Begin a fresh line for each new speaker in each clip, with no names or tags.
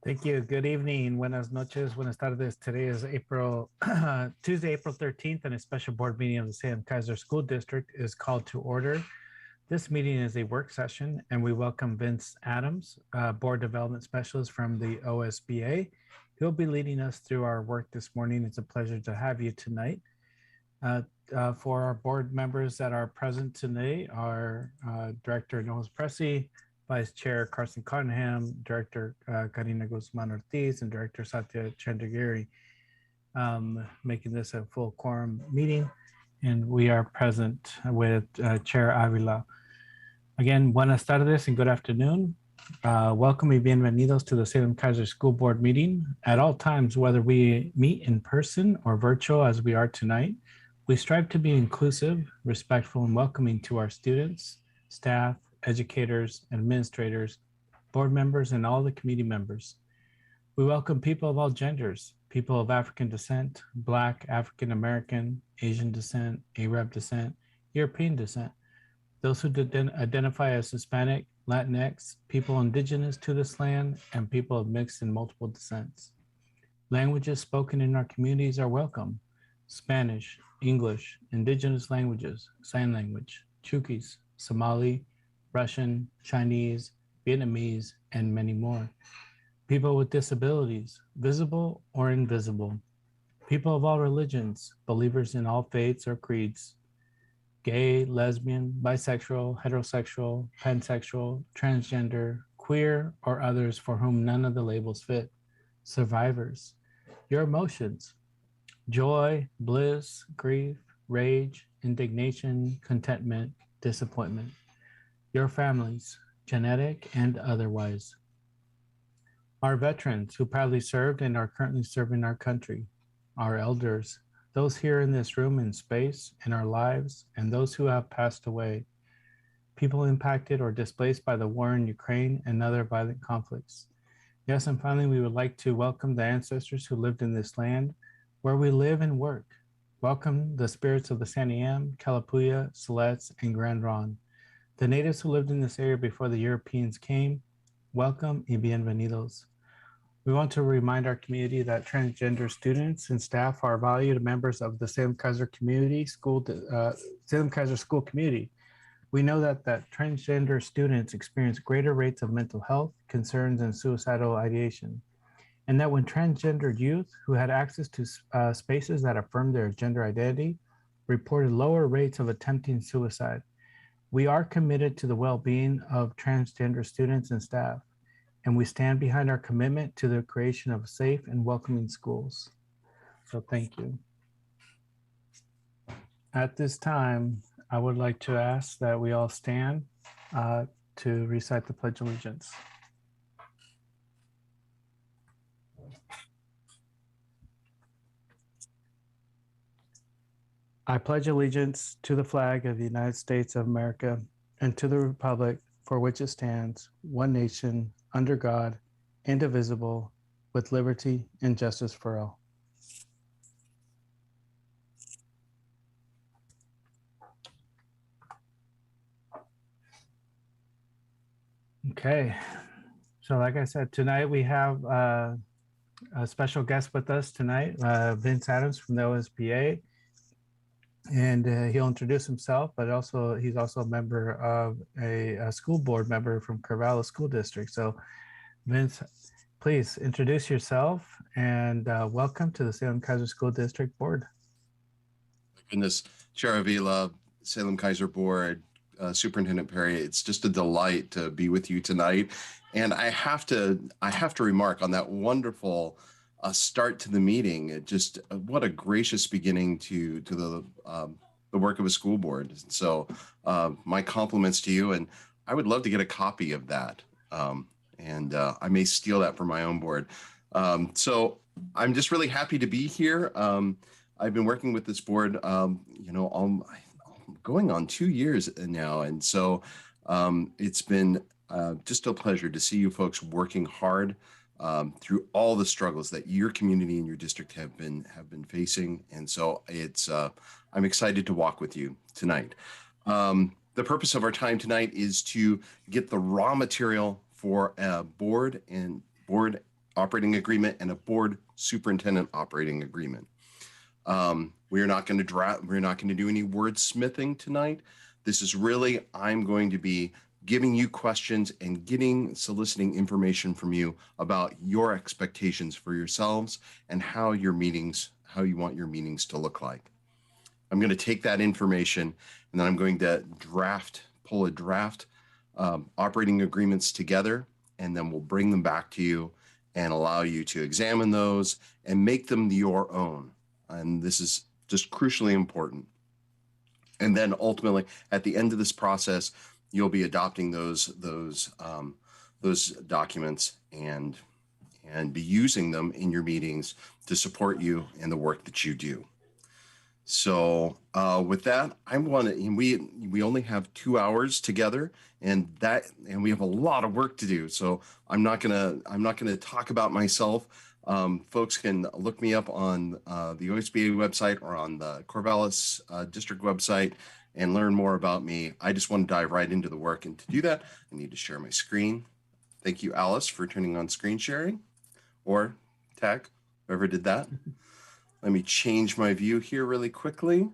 Thank you. Good evening. Buenas noches. Buenas tardes. Today is Tuesday, April 13th, and a special board meeting of the Salem-Keizer School District is called to order. This meeting is a work session, and we welcome Vince Adams, Board Development Specialist from the OSBA. He'll be leading us through our work this morning. It's a pleasure to have you tonight. For our board members that are present today are Director Noel Pressey, Vice Chair Carson Cottenham, Director Karina Guzman Ortiz, and Director Satya Chandragiri, making this a full quorum meeting. And we are present with Chair Avila. Again, buenas tardes and good afternoon. Welcome and bienvenidos to the Salem-Keizer School Board meeting. At all times, whether we meet in person or virtual as we are tonight, we strive to be inclusive, respectful, and welcoming to our students, staff, educators, administrators, board members, and all the committee members. We welcome people of all genders, people of African descent, Black, African American, Asian descent, Arab descent, European descent, those who identify as Hispanic, Latinx, people indigenous to this land, and people of mixed and multiple descents. Languages spoken in our communities are welcome: Spanish, English, indigenous languages, sign language, Chukis, Somali, Russian, Chinese, Vietnamese, and many more. People with disabilities, visible or invisible. People of all religions, believers in all faiths or creeds. Gay, lesbian, bisexual, heterosexual, pansexual, transgender, queer, or others for whom none of the labels fit. Survivors. Your emotions: joy, bliss, grief, rage, indignation, contentment, disappointment. Your families, genetic and otherwise. Our veterans who proudly served and are currently serving our country. Our elders, those here in this room and space, in our lives, and those who have passed away. People impacted or displaced by the war in Ukraine and other violent conflicts. Yes, and finally, we would like to welcome the ancestors who lived in this land where we live and work. Welcome the spirits of the Santiam, Kalapuya, Siletz, and Grand Ronde. The natives who lived in this area before the Europeans came, welcome y bienvenidos. We want to remind our community that transgender students and staff are valued members of the Salem-Keizer Salem-Keizer school community. We know that transgender students experience greater rates of mental health concerns and suicidal ideation, and that when transgendered youth who had access to spaces that affirmed their gender identity reported lower rates of attempting suicide. We are committed to the well-being of transgender students and staff, and we stand behind our commitment to the creation of safe and welcoming schools. So thank you. At this time, I would like to ask that we all stand to recite the Pledge of Allegiance. I pledge allegiance to the flag of the United States of America and to the republic for which it stands, one nation, under God, indivisible, with liberty and justice for all. Okay, so like I said, tonight we have a special guest with us tonight, Vince Adams from the OSBA. And he'll introduce himself, but also he's also a member of a school board member from Corvallis School District. So Vince, please introduce yourself and welcome to the Salem-Keizer School District Board.
Goodness, Chair Avila, Salem-Keizer Board, Superintendent Perry, it's just a delight to be with you tonight. And I have to remark on that wonderful start to the meeting. Just what a gracious beginning to the work of a school board. So my compliments to you, and I would love to get a copy of that. And I may steal that for my own board. So I'm just really happy to be here. I've been working with this board, going on 2 years now. And so it's been just a pleasure to see you folks working hard through all the struggles that your community and your district have been facing. And so I'm excited to walk with you tonight. The purpose of our time tonight is to get the raw material for a board operating agreement and a board superintendent operating agreement. We're not going to do any wordsmithing tonight. This is really, I'm going to be giving you questions and soliciting information from you about your expectations for yourselves and how you want your meetings to look like. I'm going to take that information and then I'm going to pull a draft operating agreements together, and then we'll bring them back to you and allow you to examine those and make them your own. And this is just crucially important. And then ultimately, at the end of this process, you'll be adopting those documents and be using them in your meetings to support you in the work that you do. So with that, we only have 2 hours together, and we have a lot of work to do. So I'm not gonna talk about myself. Folks can look me up on the OSBA website or on the Corvallis district website and learn more about me. I just want to dive right into the work, and to do that, I need to share my screen. Thank you, Alice, for turning on screen sharing, or Tech, whoever did that. Let me change my view here really quickly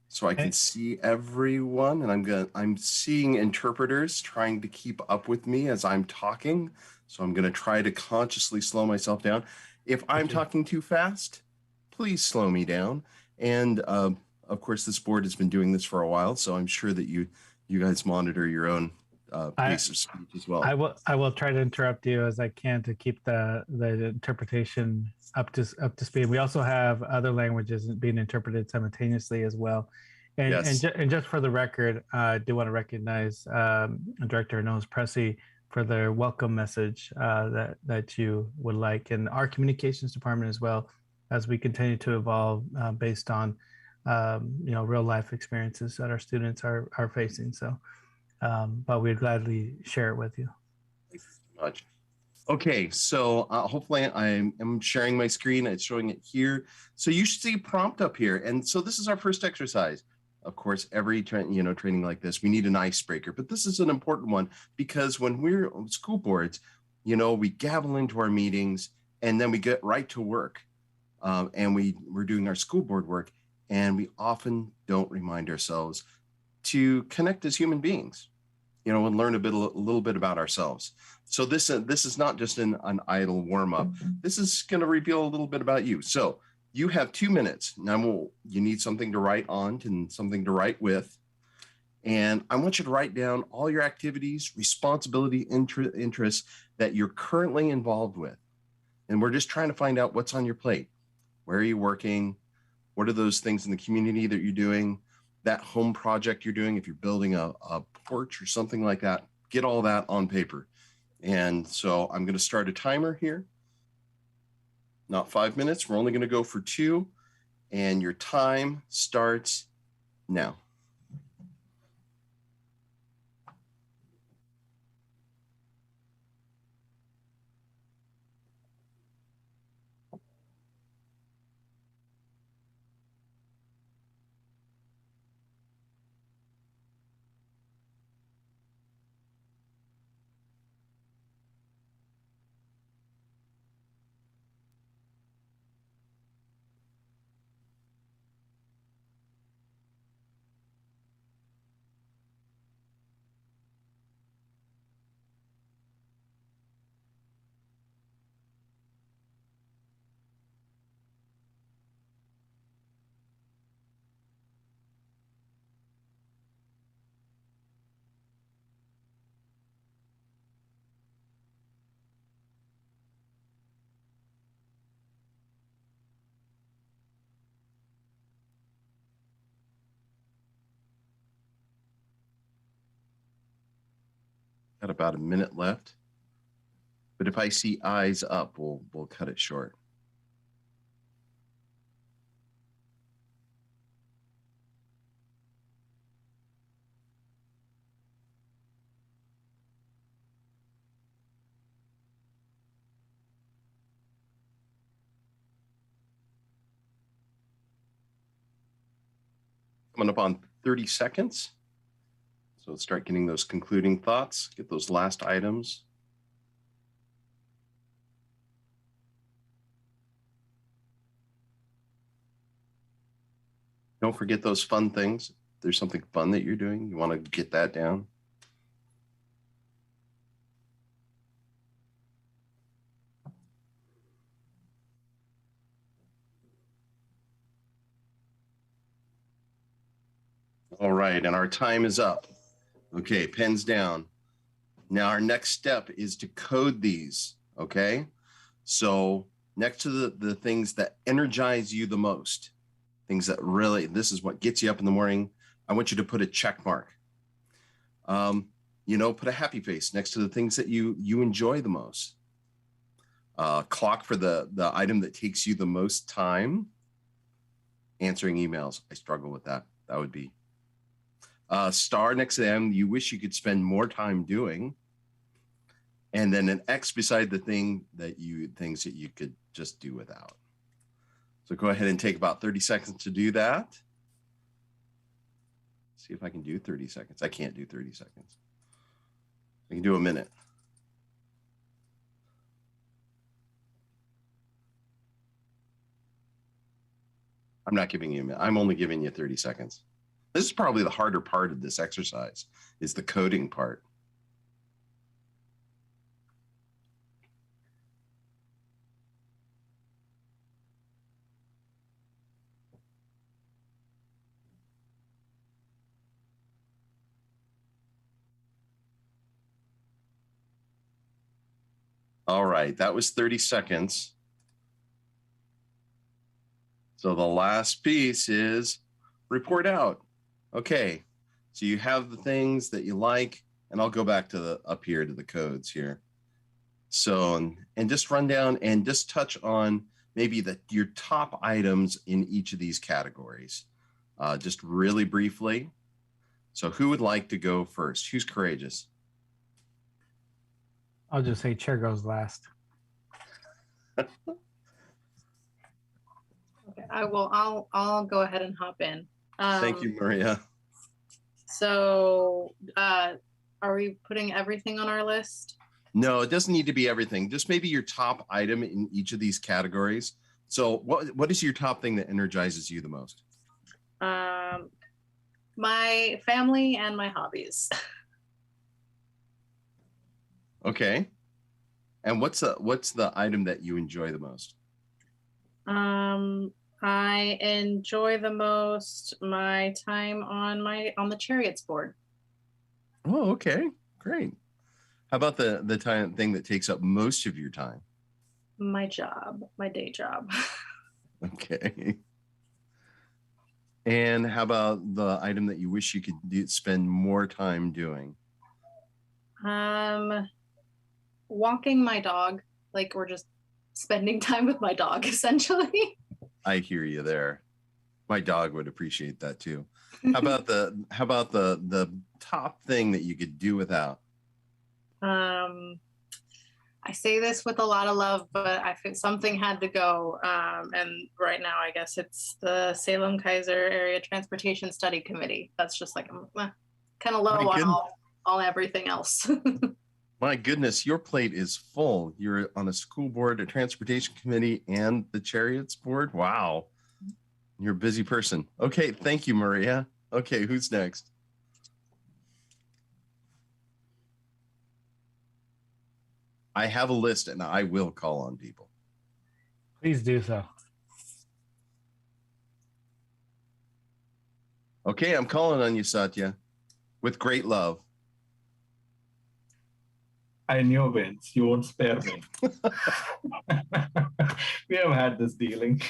so I can see everyone. And I'm seeing interpreters trying to keep up with me as I'm talking. So I'm going to try to consciously slow myself down. If I'm talking too fast, please slow me down. And of course, this board has been doing this for a while, so I'm sure that you guys monitor your own pace of speech as well.
I will try to interrupt you as I can to keep the interpretation up to speed. We also have other languages being interpreted simultaneously as well. And,
yes.
and just for the record, I do want to recognize Director Nose Pressey for their welcome message that you would like, and our communications department as well, as we continue to evolve based on real life experiences that our students are facing. So, but we'd gladly share it with you.
Thank you so much. Okay, so hopefully I am sharing my screen. It's showing it here. So you should see a prompt up here. And so this is our first exercise. Of course, every training like this, we need an icebreaker, but this is an important one because when we're on school boards, we gavel into our meetings and then we get right to work, and we're doing our school board work, and we often don't remind ourselves to connect as human beings, and learn a little bit about ourselves. So this is not just an idle warm up. This is going to reveal a little bit about you. So you have 2 minutes. Now you need something to write on and something to write with. And I want you to write down all your activities, responsibility, interests that you're currently involved with. And we're just trying to find out what's on your plate. Where are you working? What are those things in the community that you're doing? That home project you're doing, if you're building a porch or something like that, get all that on paper. And so I'm going to start a timer here. Not 5 minutes. We're only going to go for 2. And your time starts now. Got about a minute left. But if I see eyes up, we'll cut it short. Coming up on 30 seconds. So let's start getting those concluding thoughts, get those last items. don't forget those fun things. If there's something fun that you're doing, you want to get that down. All right, and our time is up. Okay, pens down. Now our next step is to code these, okay? So next to the things that energize you the most, things that really, this is what gets you up in the morning, I want you to put a check mark. Put a happy face next to the things that you enjoy the most. Clock for the item that takes you the most time. Answering emails, I struggle with that. That would be. Star next to them, you wish you could spend more time doing. And then an X beside the things that you could just do without. So go ahead and take about 30 seconds to do that. See if I can do 30 seconds. I can't do 30 seconds. I can do a minute. I'm not giving you a minute. I'm only giving you 30 seconds. This is probably the harder part of this exercise, is the coding part. All right, that was 30 seconds. So the last piece is report out. Okay, so you have the things that you like, and I'll go back to up here to the codes here. So, and just run down and just touch on maybe your top items in each of these categories, just really briefly. So who would like to go first? Who's courageous?
I'll just say chair goes last.
Okay, I'll go ahead and hop in.
Thank you, Maria.
So are we putting everything on our list?
No, it doesn't need to be everything. Just maybe your top item in each of these categories. So what is your top thing that energizes you the most?
My family and my hobbies.
Okay. And what's the item that you enjoy the most?
I enjoy the most my time on the chariots board.
Oh, okay. Great. How about the thing that takes up most of your time?
My job, my day job.
Okay. And how about the item that you wish you could spend more time doing?
Walking my dog, like we're just spending time with my dog, essentially.
I hear you there. My dog would appreciate that too. How about the top thing that you could do without?
I say this with a lot of love, but I think something had to go. And right now, I guess it's the Salem-Keizer Area Transportation Study Committee. That's just like kind of low on everything else.
My goodness, your plate is full. You're on a school board, a transportation committee, and the chariots board. Wow. You're a busy person. Okay, thank you, Maria. Okay, who's next? I have a list and I will call on people.
Please do so.
Okay, I'm calling on you, Satya, with great love.
I knew, Vince, you won't spare me. We have had this dealing.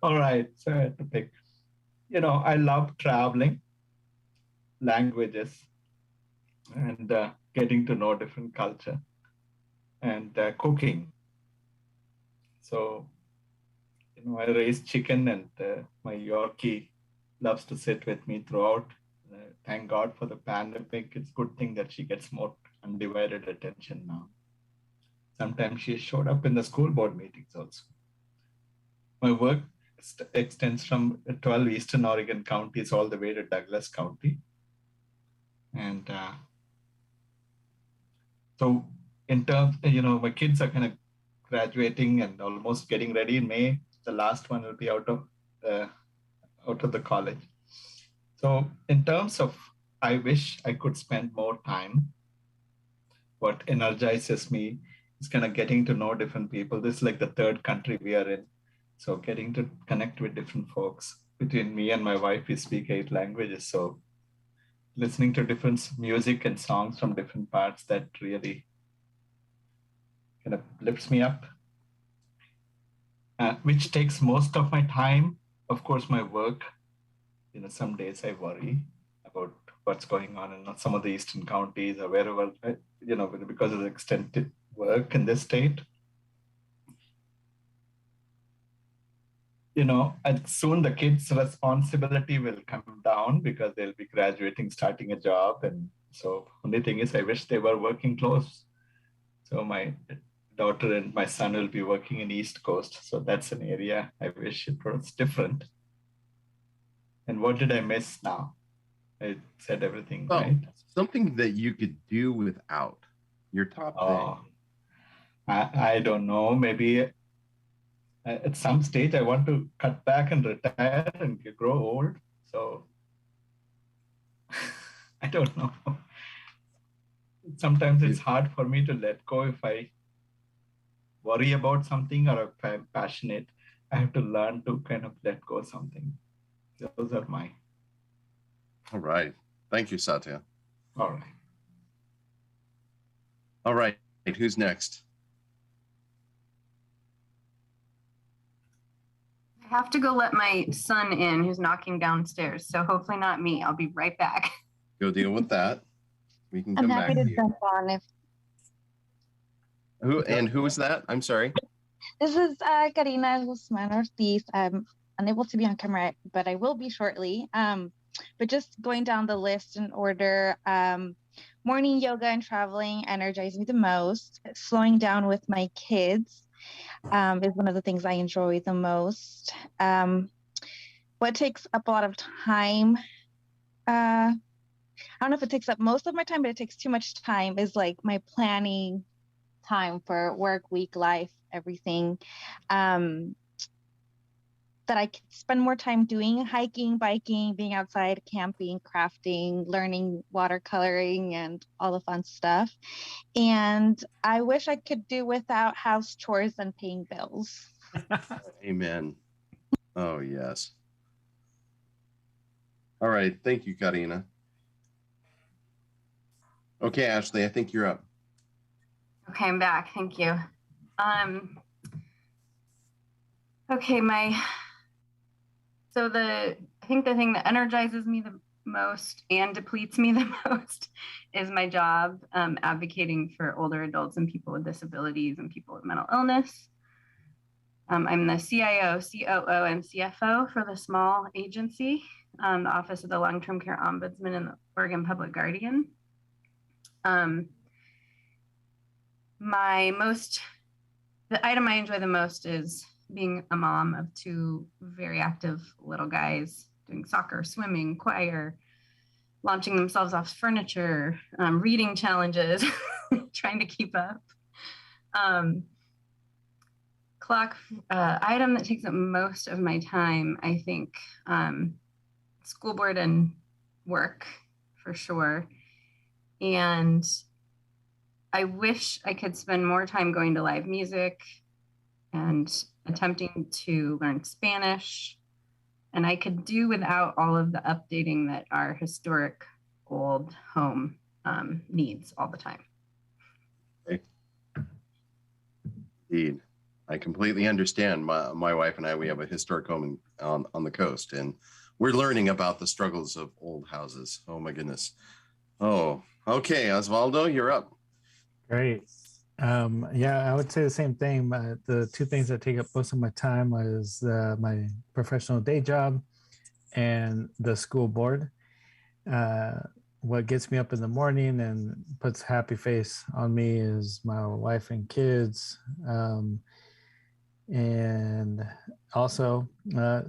All right, so I had to pick. I love traveling, languages, and getting to know different culture, and cooking. So, I raised chicken, and my Yorkie loves to sit with me throughout. Thank God for the pandemic. It's a good thing that she gets more undivided attention now. Sometimes she showed up in the school board meetings also. My work extends from 12 Eastern Oregon counties all the way to Douglas County. And so in terms, my kids are kind of graduating and almost getting ready in May. The last one will be out of out of the college. So in terms of, I wish I could spend more time. What energizes me is kind of getting to know different people. This is like the third country we are in. So getting to connect with different folks. Between me and my wife, we speak 8 languages. So listening to different music and songs from different parts, that really kind of lifts me up, which takes most of my time. Of course, my work, some days I worry about what's going on in some of the eastern counties or wherever, because of the extended work in this state. And soon the kids' responsibility will come down because they'll be graduating, starting a job. And so only thing is, I wish they were working close. So my daughter and my son will be working in East Coast. So that's an area I wish it was different. And what did I miss now? I said everything, right?
Something that you could do without your top thing.
I don't know. Maybe at some stage I want to cut back and retire and grow old. So I don't know. Sometimes it's hard for me to let go if I worry about something or if I'm passionate. I have to learn to kind of let go of something. Those are my.
All right. Thank you, Satya.
All right.
All right. Who's next?
I have to go let my son in who's knocking downstairs. So hopefully not me. I'll be right back.
Go deal with that. We can come
I'm
back
happy
to
to
you.
jump on if
Who is that? I'm sorry.
this is Karina Guzman Ortiz. I'm unable to be on camera, but I will be shortly. But just going down the list in order, morning yoga and traveling energize me the most. Slowing down with my kids is one of the things I enjoy the most. What takes up a lot of time, I don't know if it takes up most of my time, but it takes too much time, is like my planning time for work, week, life, everything. That I could spend more time doing hiking, biking, being outside, camping, crafting, learning watercoloring, and all the fun stuff. And I wish I could do without house chores and paying bills.
Amen. Oh, yes. All right. Thank you, Karina. Okay, Ashley, I think you're up.
Okay, I'm back. Thank you. Okay, I think the thing that energizes me the most and depletes me the most is my job advocating for older adults and people with disabilities and people with mental illness. I'm the CIO, COO, and CFO for the small agency, the Office of the Long-Term Care Ombudsman and the Oregon Public Guardian. The item I enjoy the most is being a mom of 2 very active little guys doing soccer, swimming, choir, launching themselves off furniture, reading challenges, trying to keep up. Item that takes up most of my time, I think, school board and work for sure. And I wish I could spend more time going to live music and attempting to learn Spanish. And I could do without all of the updating that our historic old home needs all the time.
Indeed. I completely understand. My wife and I, we have a historic home on the coast, and we're learning about the struggles of old houses. Oh, my goodness. Oh, okay. Osvaldo, you're up.
Great. Yeah, I would say the same thing. The 2 things that take up most of my time is my professional day job and the school board. What gets me up in the morning and puts a happy face on me is my wife and kids. And also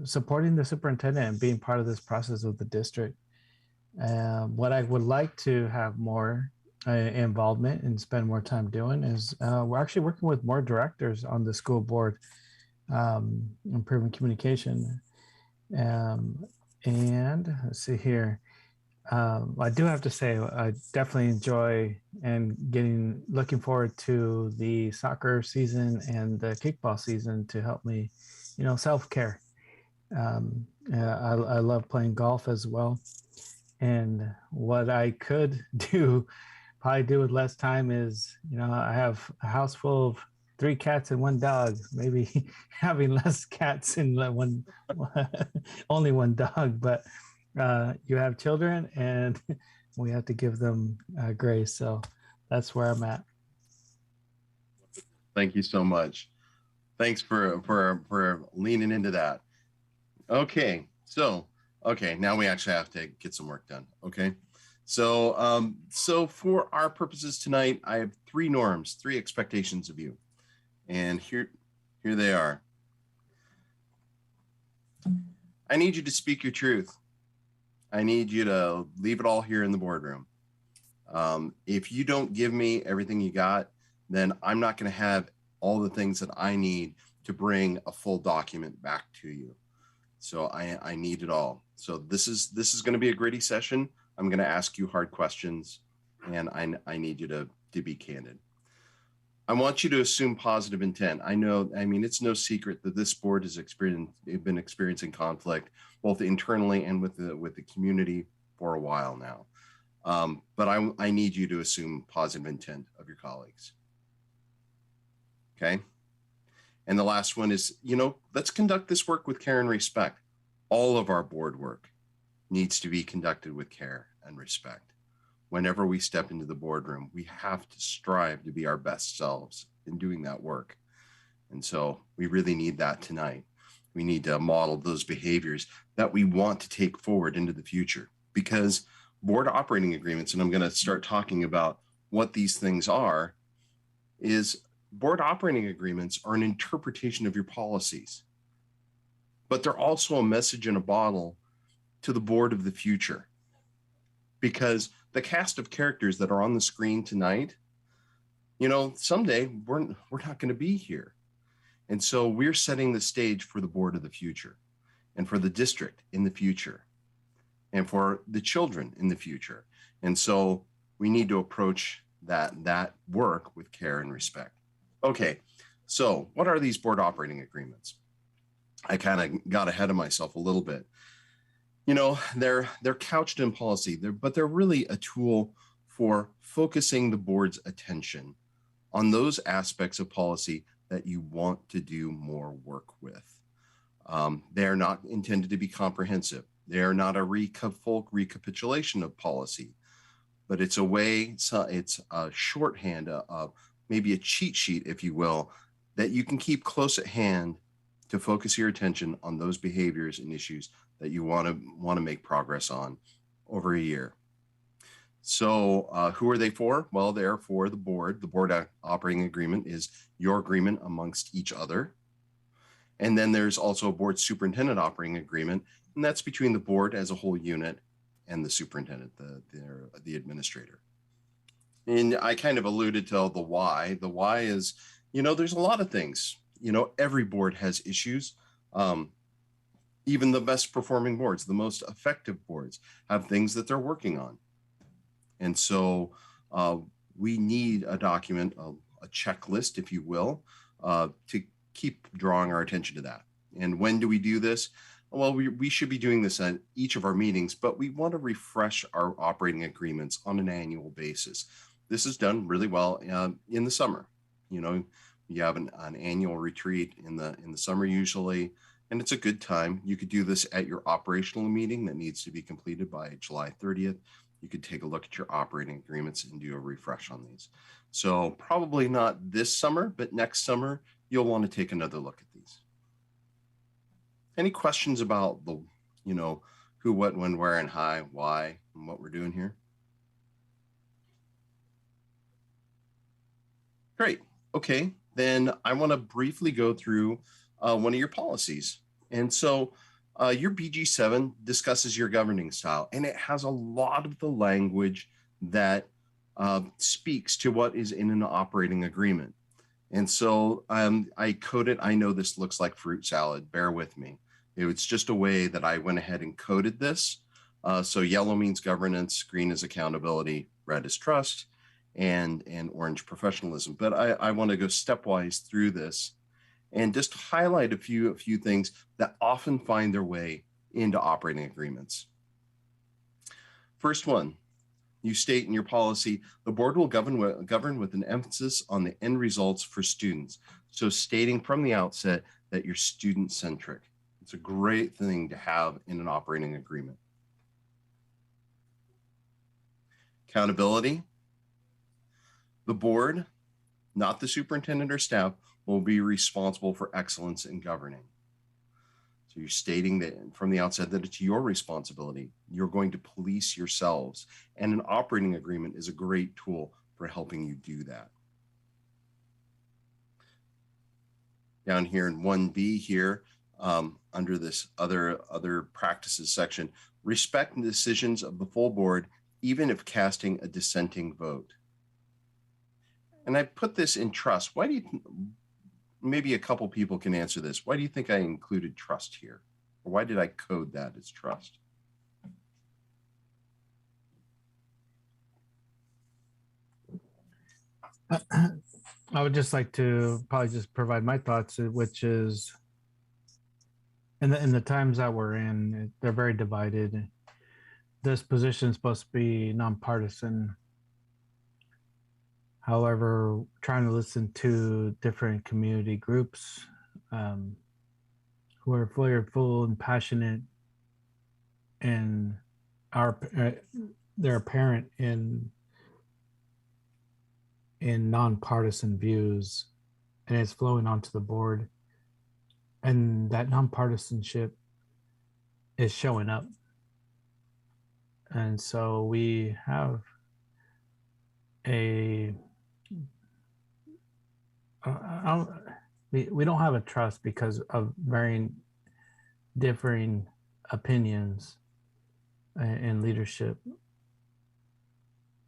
supporting the superintendent and being part of this process of the district. What I would like to have more involvement and spend more time doing is we're actually working with more directors on the school board, improving communication. And let's see here. I do have to say, I definitely enjoy and looking forward to the soccer season and the kickball season to help me, self-care. I love playing golf as well. And what I could probably do with less time is, I have a house full of 3 cats and 1 dog, maybe having less cats and only 1 dog, but you have children and we have to give them grace. So that's where I'm at.
Thank you so much. Thanks for leaning into that. Okay, now we actually have to get some work done. Okay, so for our purposes tonight, I have 3 norms, 3 expectations of you, and here they are. I need you to speak your truth. I need you to leave it all here in the boardroom. If you don't give me everything you got, then I'm not going to have all the things that I need to bring a full document back to you. So I need it all. So this is going to be a gritty session. I'm going to ask you hard questions, and I need you to be candid. I want you to assume positive intent. I mean, it's no secret that this board has been experiencing conflict both internally and with the community for a while now. But I need you to assume positive intent of your colleagues. Okay. And the last one is, let's conduct this work with care and respect. All of our board work needs to be conducted with care and respect. Whenever we step into the boardroom, we have to strive to be our best selves in doing that work. And so we really need that tonight. We need to model those behaviors that we want to take forward into the future, because board operating agreements, and I'm going to start talking about what these things are, is board operating agreements are an interpretation of your policies, but they're also a message in a bottle to the board of the future, because the cast of characters that are on the screen tonight, someday we're not going to be here. And so we're setting the stage for the board of the future, and for the district in the future, and for the children in the future. And so we need to approach that work with care and respect. Okay, so what are these board operating agreements? I kind of got ahead of myself a little bit. They're couched in policy, but they're really a tool for focusing the board's attention on those aspects of policy that you want to do more work with. They are not intended to be comprehensive. They are not a full recapitulation of policy, but it's a way, it's a shorthand of maybe a cheat sheet, if you will, that you can keep close at hand to focus your attention on those behaviors and issues that you want to make progress on over a year. So who are they for? Well, they're for the board. The board operating agreement is your agreement amongst each other. And then there's also a board superintendent operating agreement, and that's between the board as a whole unit and the superintendent, the administrator. And I kind of alluded to the why. The why is, there's a lot of things. Every board has issues. Even the best performing boards, the most effective boards, have things that they're working on. And so we need a document, a checklist, if you will, to keep drawing our attention to that. And when do we do this? Well, we should be doing this at each of our meetings, but we want to refresh our operating agreements on an annual basis. This is done really well in the summer. You have an annual retreat in the summer usually, and it's a good time. You could do this at your operational meeting that needs to be completed by July 30th. You could take a look at your operating agreements and do a refresh on these. So probably not this summer, but next summer, you'll want to take another look at these. Any questions about the, who, what, when, where, and why, and what we're doing here? Great. Okay. Then I want to briefly go through one of your policies. And so your BG7 discusses your governing style, and it has a lot of the language that speaks to what is in an operating agreement. And so I code it. I know this looks like fruit salad. Bear with me. It's just a way that I went ahead and coded this. So yellow means governance, green is accountability, red is trust, and orange professionalism. But I want to go stepwise through this and just highlight a few things that often find their way into operating agreements. First one, you state in your policy, the board will govern with an emphasis on the end results for students. So stating from the outset that you're student-centric. It's a great thing to have in an operating agreement. Accountability. The board, not the superintendent or staff, will be responsible for excellence in governing. So you're stating that from the outset that it's your responsibility. You're going to police yourselves. And an operating agreement is a great tool for helping you do that. Down here in 1B here, under this other practices section, respect the decisions of the full board, even if casting a dissenting vote. And I put this in trust. Why do you, maybe a couple people can answer this. Why do you think I included trust here? Or why did I code that as trust?
I would just like to probably just provide my thoughts, which is in the times that we're in, they're very divided. This position is supposed to be nonpartisan. However, trying to listen to different community groups who are full and passionate, and they're apparent in nonpartisan views, and it's flowing onto the board, and that nonpartisanship is showing up. And so we have we don't have a trust because of differing opinions in leadership.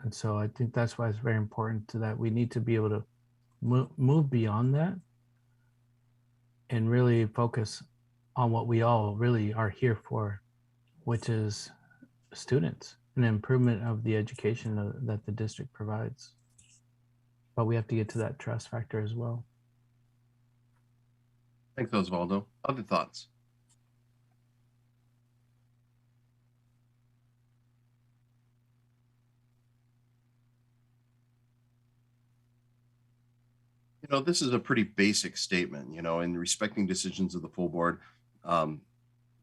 And so I think that's why it's very important that we need to be able to move beyond that and really focus on what we all really are here for, which is students and improvement of the education that the district provides. But we have to get to that trust factor as well.
Thanks, Osvaldo. Other thoughts? You know, this is a pretty basic statement, you know, in respecting decisions of the full board, you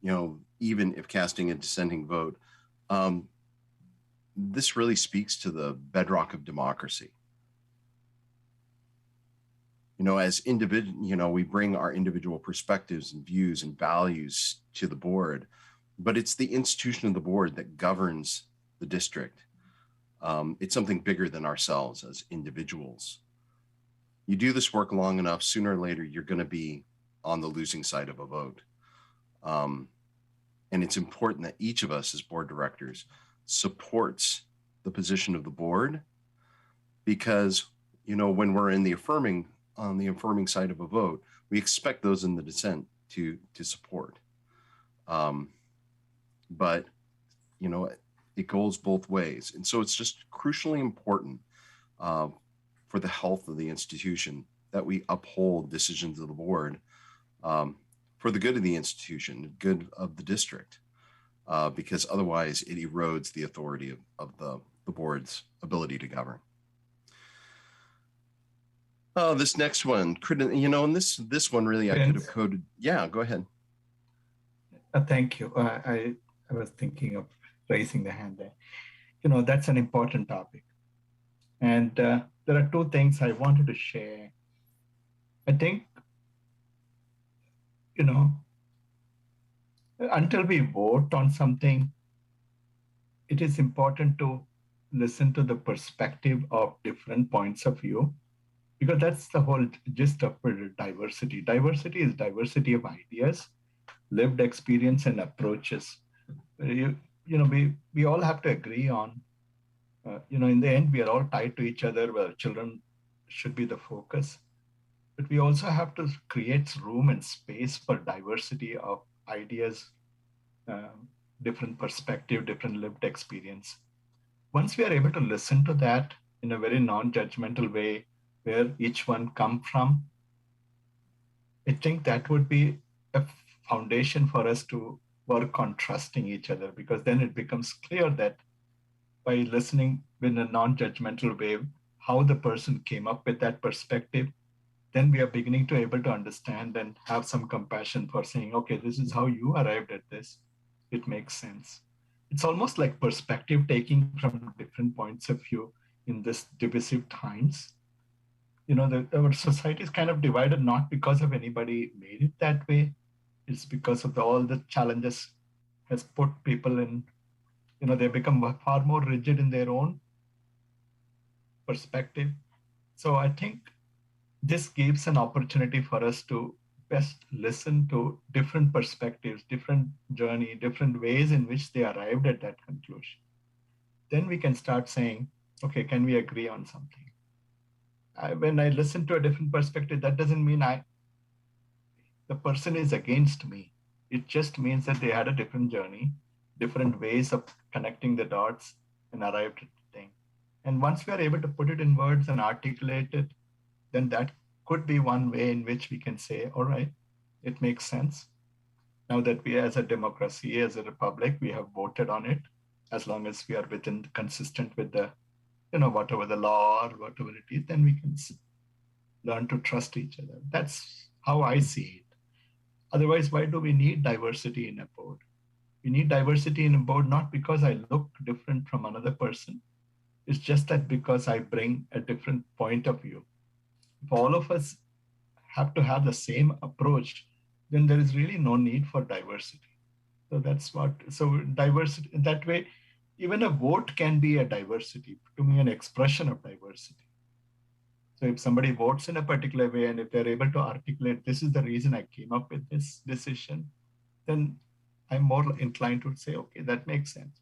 know, even if casting a dissenting vote, this really speaks to the bedrock of democracy. You know, as you know, we bring our individual perspectives and views and values to the board, but it's the institution of the board that governs the district. It's something bigger than ourselves as individuals. You do this work long enough, sooner or later, you're going to be on the losing side of a vote. And it's important that each of us as board directors supports the position of the board, because, you know, when we're on the affirming side of a vote, we expect those in the dissent to support. But, you know, it goes both ways. And so it's just crucially important for the health of the institution that we uphold decisions of the board for the good of the institution, the good of the district, because otherwise it erodes the authority of the board's ability to govern. Oh, this next one, you know, and this one really I could have coded. Yeah, go ahead.
Thank you. I was thinking of raising the hand there. You know, that's an important topic. And there are two things I wanted to share. I think, you know, until we vote on something, it is important to listen to the perspective of different points of view, because that's the whole gist of diversity. Diversity is diversity of ideas, lived experience, and approaches. You know, we all have to agree on, you know, in the end, we are all tied to each other, where children should be the focus. But we also have to create room and space for diversity of ideas, different perspective, different lived experience. Once we are able to listen to that in a very non-judgmental way, where each one come from, I think that would be a foundation for us to work on trusting each other, because then it becomes clear that by listening in a non-judgmental way, how the person came up with that perspective, then we are beginning to able to understand and have some compassion for saying, okay, this is how you arrived at this. It makes sense. It's almost like perspective taking from different points of view in this divisive times. Our society is kind of divided not because of anybody made it that way. It's because of all the challenges has put people in, they become far more rigid in their own perspective. So I think this gives an opportunity for us to best listen to different perspectives, different journey, different ways in which they arrived at that conclusion. Then we can start saying, okay, can we agree on something? When I listen to a different perspective, that doesn't mean the person is against me. It just means that they had a different journey, different ways of connecting the dots and arrived at the thing. And once we are able to put it in words and articulate it, then that could be one way in which we can say, all right, it makes sense. Now that we as a democracy, as a republic, we have voted on it, as long as we are consistent with the, whatever the law or whatever it is, then we can learn to trust each other. That's how I see it. Otherwise, why do we need diversity in a board? We need diversity in a board not because I look different from another person. It's just that because I bring a different point of view. If all of us have to have the same approach, then there is really no need for diversity. So diversity, that way, even a vote can be a diversity, to me, an expression of diversity. So if somebody votes in a particular way, and if they're able to articulate, this is the reason I came up with this decision, then I'm more inclined to say, okay, that makes sense.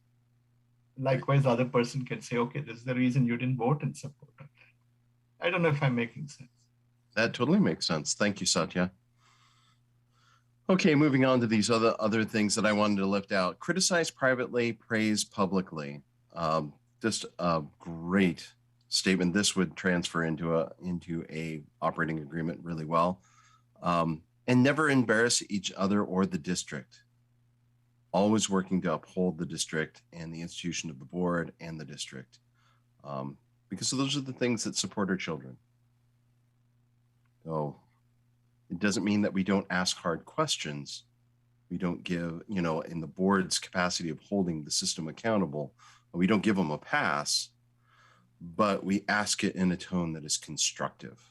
Likewise, the other person can say, okay, this is the reason you didn't vote in support of that. I don't know if I'm making sense.
That totally makes sense. Thank you, Satya. Okay, moving on to these other things that I wanted to lift out. Criticize privately, praise publicly. Just a great statement. This would transfer into a operating agreement really well. And never embarrass each other or the district. Always working to uphold the district and the institution of the board and the district. Because those are the things that support our children. So it doesn't mean that we don't ask hard questions. We don't give, in the board's capacity of holding the system accountable, we don't give them a pass, but we ask it in a tone that is constructive,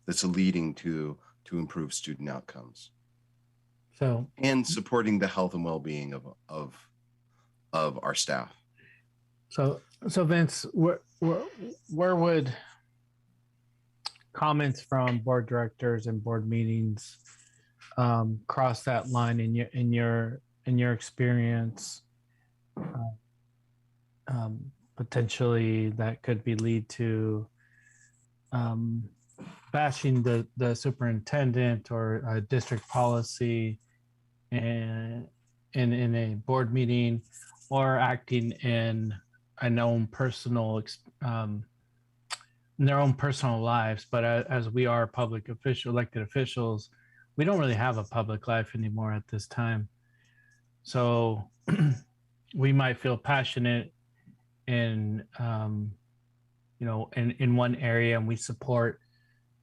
that's leading to improve student outcomes.
So,
and supporting the health and well-being of our staff.
So Vince, where would comments from board directors and board meetings cross that line in your experience? Potentially, that could lead to bashing the superintendent or district policy in a board meeting, or acting in their own personal lives. But as we are elected officials, we don't really have a public life anymore at this time. So we might feel passionate in one area, and we support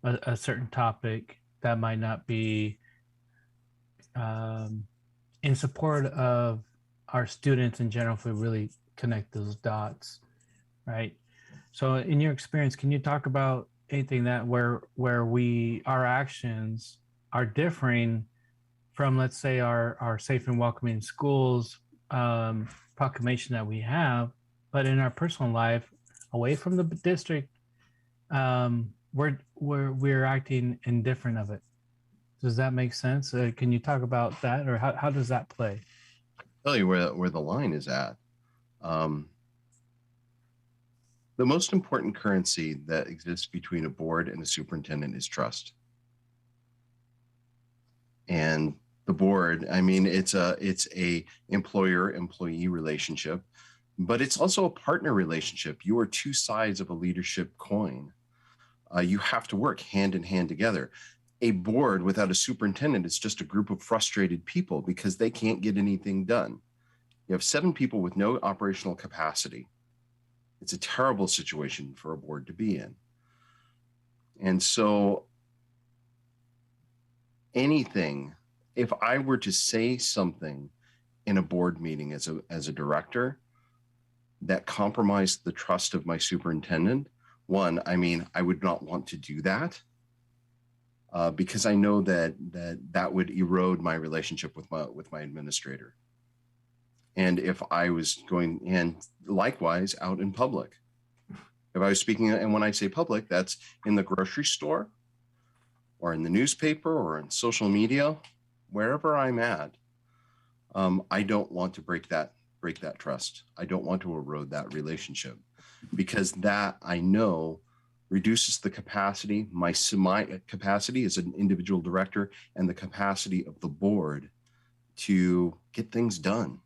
a certain topic that might not be in support of our students in general, if we really connect those dots, right? So in your experience, can you talk about anything that where our actions are differing from, let's say, our safe and welcoming schools proclamation that we have, but in our personal life, away from the district, we're acting indifferent of it? Does that make sense? Can you talk about that, or how does that play?
I'll tell you where the line is at. The most important currency that exists between a board and a superintendent is trust. And the board. I mean, it's a employer-employee relationship, but it's also a partner relationship. You are two sides of a leadership coin. You have to work hand in hand together. A board without a superintendent is just a group of frustrated people because they can't get anything done. You have 7 people with no operational capacity. It's a terrible situation for a board to be in. And so anything, if I were to say something in a board meeting as a director that compromised the trust of my superintendent, one, I mean, I would not want to do that because I know that would erode my relationship with my administrator. And if I was going, and likewise out in public, if I was speaking, and when I say public, that's in the grocery store or in the newspaper or in social media, wherever I'm at, I don't want to break that trust. I don't want to erode that relationship because that I know reduces the capacity, my capacity as an individual director and the capacity of the board to get things done.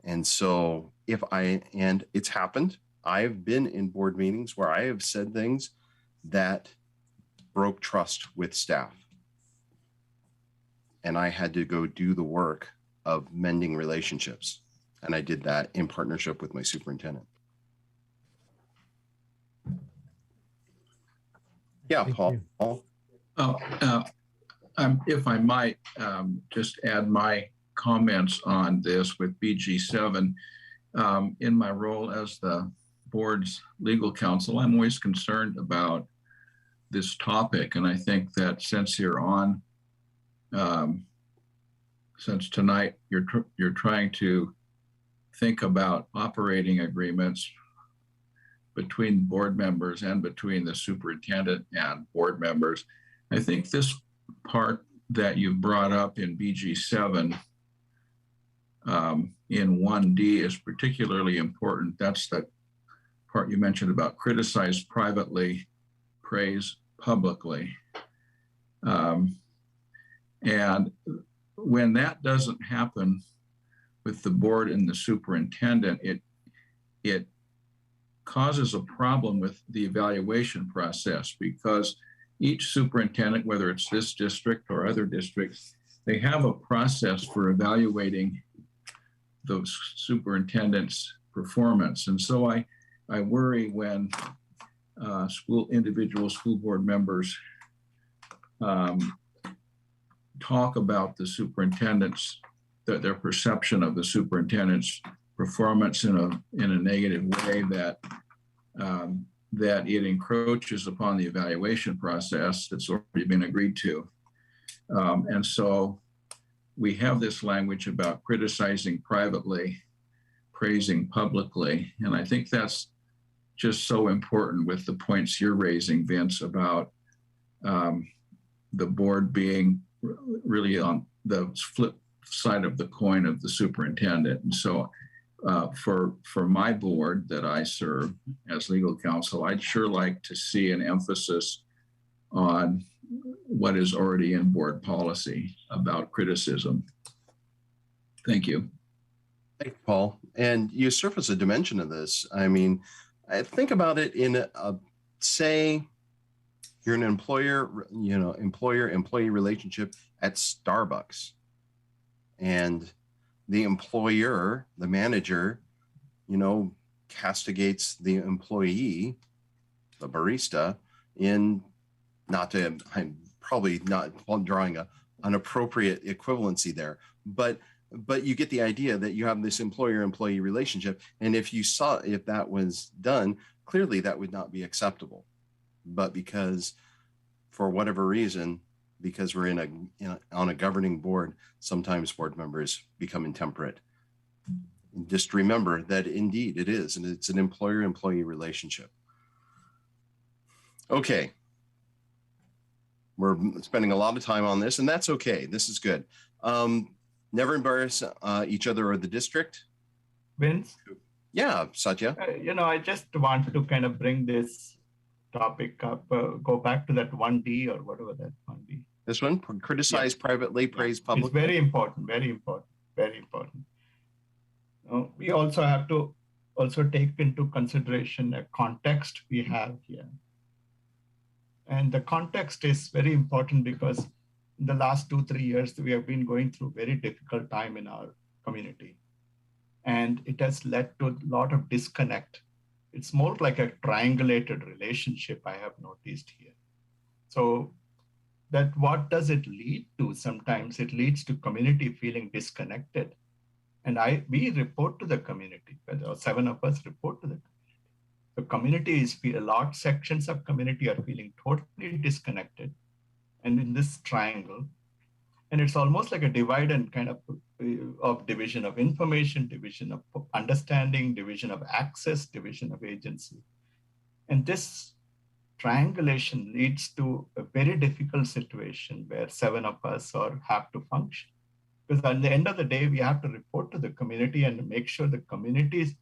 And so and it's happened, I've been in board meetings where I have said things that broke trust with staff. And I had to go do the work of mending relationships. And I did that in partnership with my superintendent. Yeah,
Thank
Paul.
you.
Paul?
If I might just add my comments on this with BG7. In my role as the board's legal counsel, I'm always concerned about this topic. And I think that since you're on, since tonight, you're trying to think about operating agreements between board members and between the superintendent and board members. I think this part that you brought up in BG7 in 1D is particularly important. That's the part you mentioned about criticize privately, praise publicly. And when that doesn't happen with the board and the superintendent, it causes a problem with the evaluation process because each superintendent, whether it's this district or other districts, they have a process for evaluating those superintendents' performance. And so I worry when individual school board members talk about the superintendent's, their perception of the superintendent's performance in a negative way, that it encroaches upon the evaluation process that's already been agreed to. And so we have this language about criticizing privately, praising publicly. And I think that's just so important with the points you're raising, Vince, about the board being really on the flip side of the coin of the superintendent. And so for my board that I serve as legal counsel, I'd sure like to see an emphasis on what is already in board policy about criticism. Thank you.
Thank you, Paul. And you surface a dimension of this. I mean, I think about it in say you're an employer-employee relationship at Starbucks, and the employer, the manager, castigates the employee, the barista, I'm probably not drawing an appropriate equivalency there, but you get the idea that you have this employer-employee relationship. And if that was done, clearly that would not be acceptable. But because for whatever reason, because we're on a governing board, sometimes board members become intemperate. Just remember that indeed it is, and it's an employer-employee relationship. Okay. We're spending a lot of time on this, and that's okay. This is good. Never embarrass each other or the district.
Vince?
Yeah, Satya.
I just want to kind of bring this topic up, go back to that 1D or whatever that 1D.
This one, criticize privately, praise
It's
publicly.
very important, very important, very important. We also have to take into consideration a context we have here. And the context is very important because in the last 2-3 years, we have been going through very difficult time in our community. And it has led to a lot of disconnect. It's more like a triangulated relationship I have noticed here. So that what does it lead to? Sometimes it leads to community feeling disconnected. And we report to the community, 7 of us report to the community. The community is, large sections of community are feeling totally disconnected and in this triangle. And it's almost like a divide and kind of division of information, division of understanding, division of access, division of agency. And this triangulation leads to a very difficult situation where 7 of us have to function. Because at the end of the day, we have to report to the community and make sure the community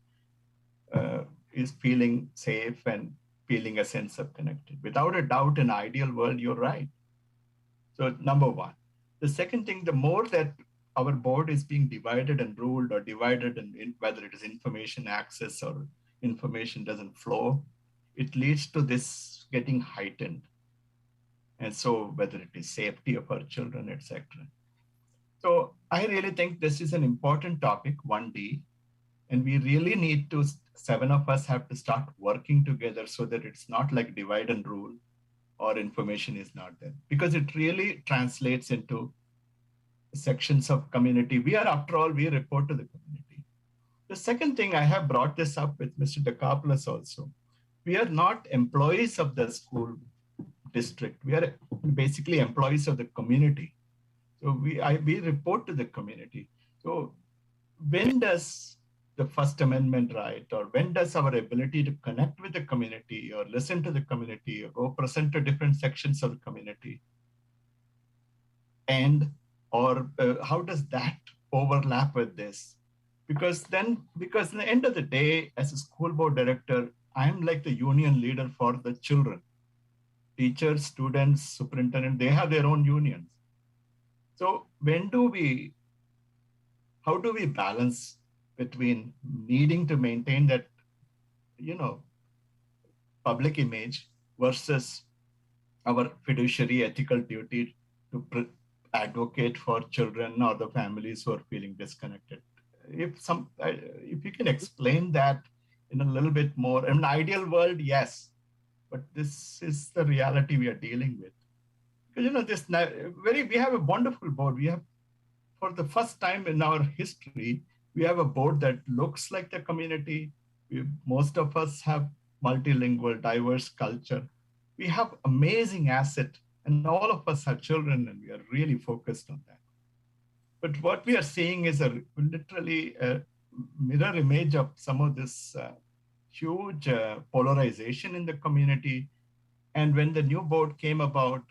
is feeling safe and feeling a sense of connected. Without a doubt, in an ideal world, you're right. So number one. The second thing, the more that our board is being divided and ruled or divided, and whether it is information access or information doesn't flow, it leads to this getting heightened. And so whether it is safety of our children, etc. So I really think this is an important topic, 1D, and we really need to, 7 of us have to start working together so that it's not like divide and rule or information is not there, because it really translates into sections of community. After all, we report to the community. The second thing, I have brought this up with Mr. Dekopoulos also. We are not employees of the school district. We are basically employees of the community. So we report to the community. So when does the First Amendment right, or when does our ability to connect with the community or listen to the community or go present to different sections of the community, or how does that overlap with this? Because at the end of the day, as a school board director, I'm like the union leader for the children. Teachers, students, superintendent, they have their own unions. So how do we balance between needing to maintain that, public image versus our fiduciary ethical duty to advocate for children or the families who are feeling disconnected? If you can explain that in a little bit more, in an ideal world, yes, but this is the reality we are dealing with. Because, we have a wonderful board. We have, for the first time in our history, we have a board that looks like the community. Most of us have multilingual, diverse culture. We have amazing asset, and all of us have children, and we are really focused on that. But what we are seeing is literally a mirror image of some of this huge polarization in the community. And when the new board came about,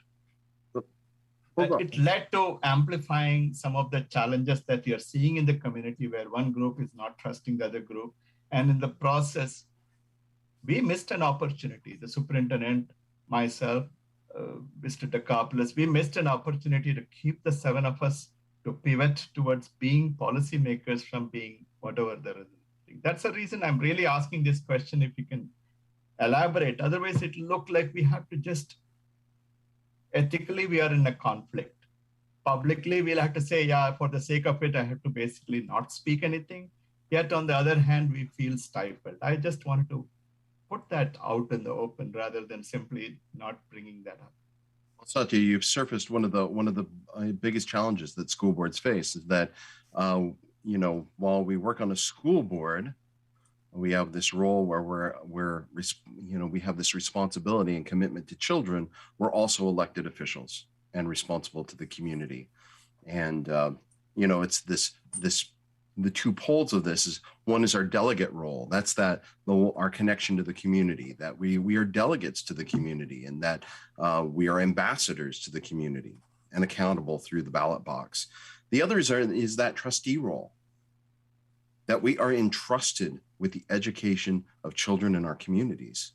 it led to amplifying some of the challenges that you're seeing in the community, where one group is not trusting the other group. And in the process, we missed an opportunity. The superintendent, myself, Mr. Dekopoulos, we missed an opportunity to keep the 7 of us to pivot towards being policymakers from being whatever there is. That's the reason I'm really asking this question, if you can elaborate. Otherwise, it'll look like we have to just, ethically, we are in a conflict. Publicly, we'll have to say, yeah, for the sake of it, I have to basically not speak anything. Yet on the other hand, we feel stifled. I just wanted to put that out in the open rather than simply not bringing that up.
Well, Satya, you've surfaced one of the biggest challenges that school boards face, is that while we work on a school board, we have this role where we have this responsibility and commitment to children. We're also elected officials and responsible to the community. And it's the two poles of this is, one is our delegate role. That's our connection to the community, that we are delegates to the community, and that we are ambassadors to the community and accountable through the ballot box. The other is that trustee role, that we are entrusted with the education of children in our communities.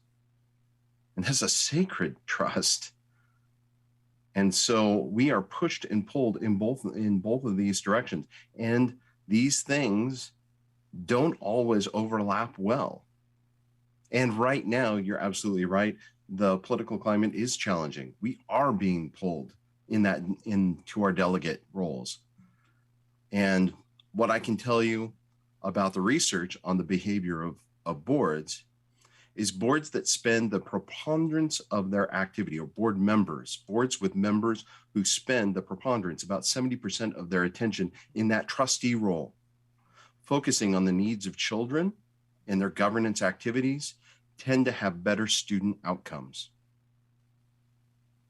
And that's a sacred trust. And so we are pushed and pulled in both of these directions. And these things don't always overlap well. And right now, you're absolutely right. The political climate is challenging. We are being pulled into our delegate roles. And what I can tell you about the research on the behavior of boards is boards that spend the preponderance of their activity, or boards with members who spend the preponderance, about 70% of their attention in that trustee role, focusing on the needs of children and their governance activities, tend to have better student outcomes.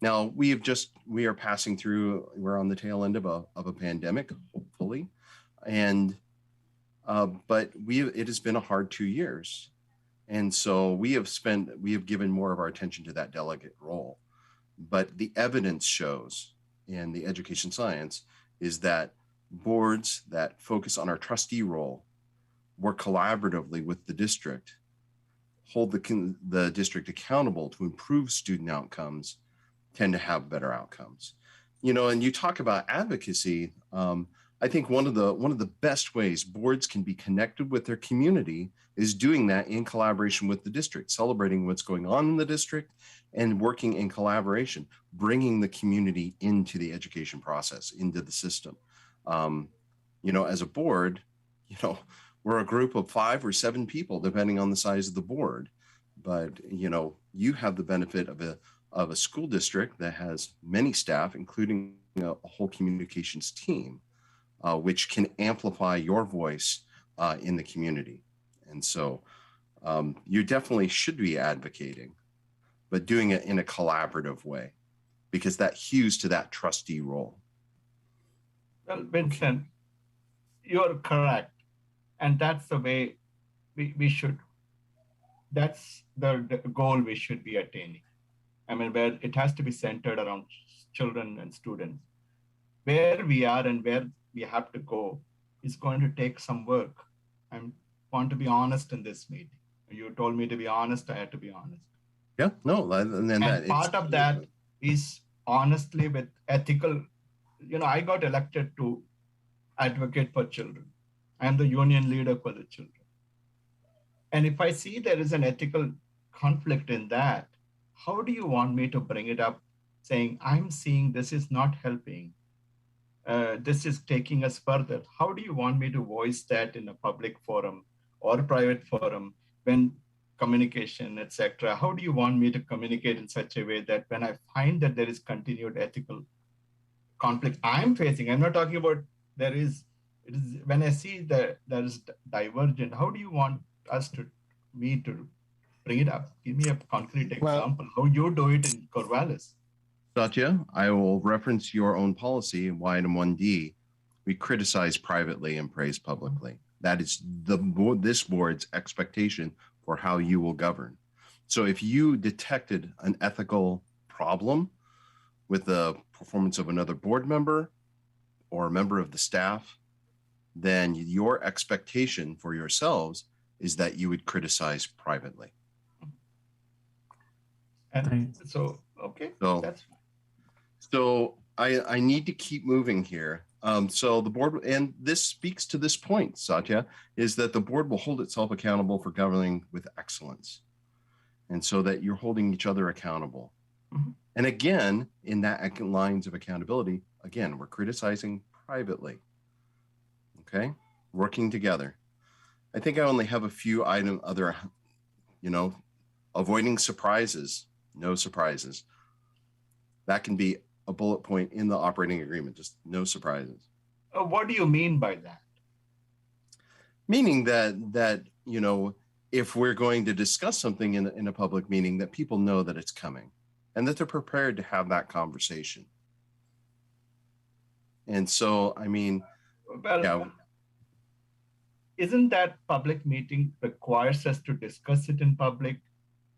Now, we are passing through, we're on the tail end of a pandemic, hopefully. And, but it has been a hard 2 years. And so we have given more of our attention to that delegate role. But the evidence shows in the education science is that boards that focus on our trustee role, work collaboratively with the district, hold the district accountable to improve student outcomes, tend to have better outcomes. And you talk about advocacy. I think one of the best ways boards can be connected with their community is doing that in collaboration with the district, celebrating what's going on in the district and working in collaboration, bringing the community into the education process, into the system. As a board, we're a group of 5 or 7 people, depending on the size of the board. But, you have the benefit of a school district that has many staff, including a whole communications team, which can amplify your voice in the community. And so you definitely should be advocating, but doing it in a collaborative way, because that hews to that trustee role.
Well, Vincent, you're correct. And that's the way we should, that's the goal we should be attaining. I mean, where it has to be centered around children and students. Where we are and where we have to go is going to take some work. I want to be honest in this meeting. You told me to be honest, I had to be honest.
Yeah, no,
and part of that is honestly with ethical, I got elected to advocate for children. I am the union leader for the children. And if I see there is an ethical conflict in that, how do you want me to bring it up saying, I'm seeing this is not helping, this is taking us further? How do you want me to voice that in a public forum or private forum when communication, etc.? How do you want me to communicate in such a way that when I find that there is continued ethical conflict I'm facing, I'm not talking about when I see that there is divergent, how do you want me to bring it up? Give me a concrete example, how you do it in Corvallis.
Satya, I will reference your own policy in item 1D. We criticize privately and praise publicly. That is this board's expectation for how you will govern. So if you detected an ethical problem with the performance of another board member or a member of the staff, then your expectation for yourselves is that you would criticize privately.
And so, okay, that's fine.
So I need to keep moving here. So the board, and this speaks to this point, Satya, is that the board will hold itself accountable for governing with excellence. And so that you're holding each other accountable. Mm-hmm. And again, in that lines of accountability, again, we're criticizing privately. Okay, working together. I think I only have a few avoiding surprises, no surprises. That can be a bullet point in the operating agreement, just no surprises.
What do you mean by that?
Meaning that if we're going to discuss something in a public meeting, that people know that it's coming and that they're prepared to have that conversation. And so,
isn't that public meeting requires us to discuss it in public?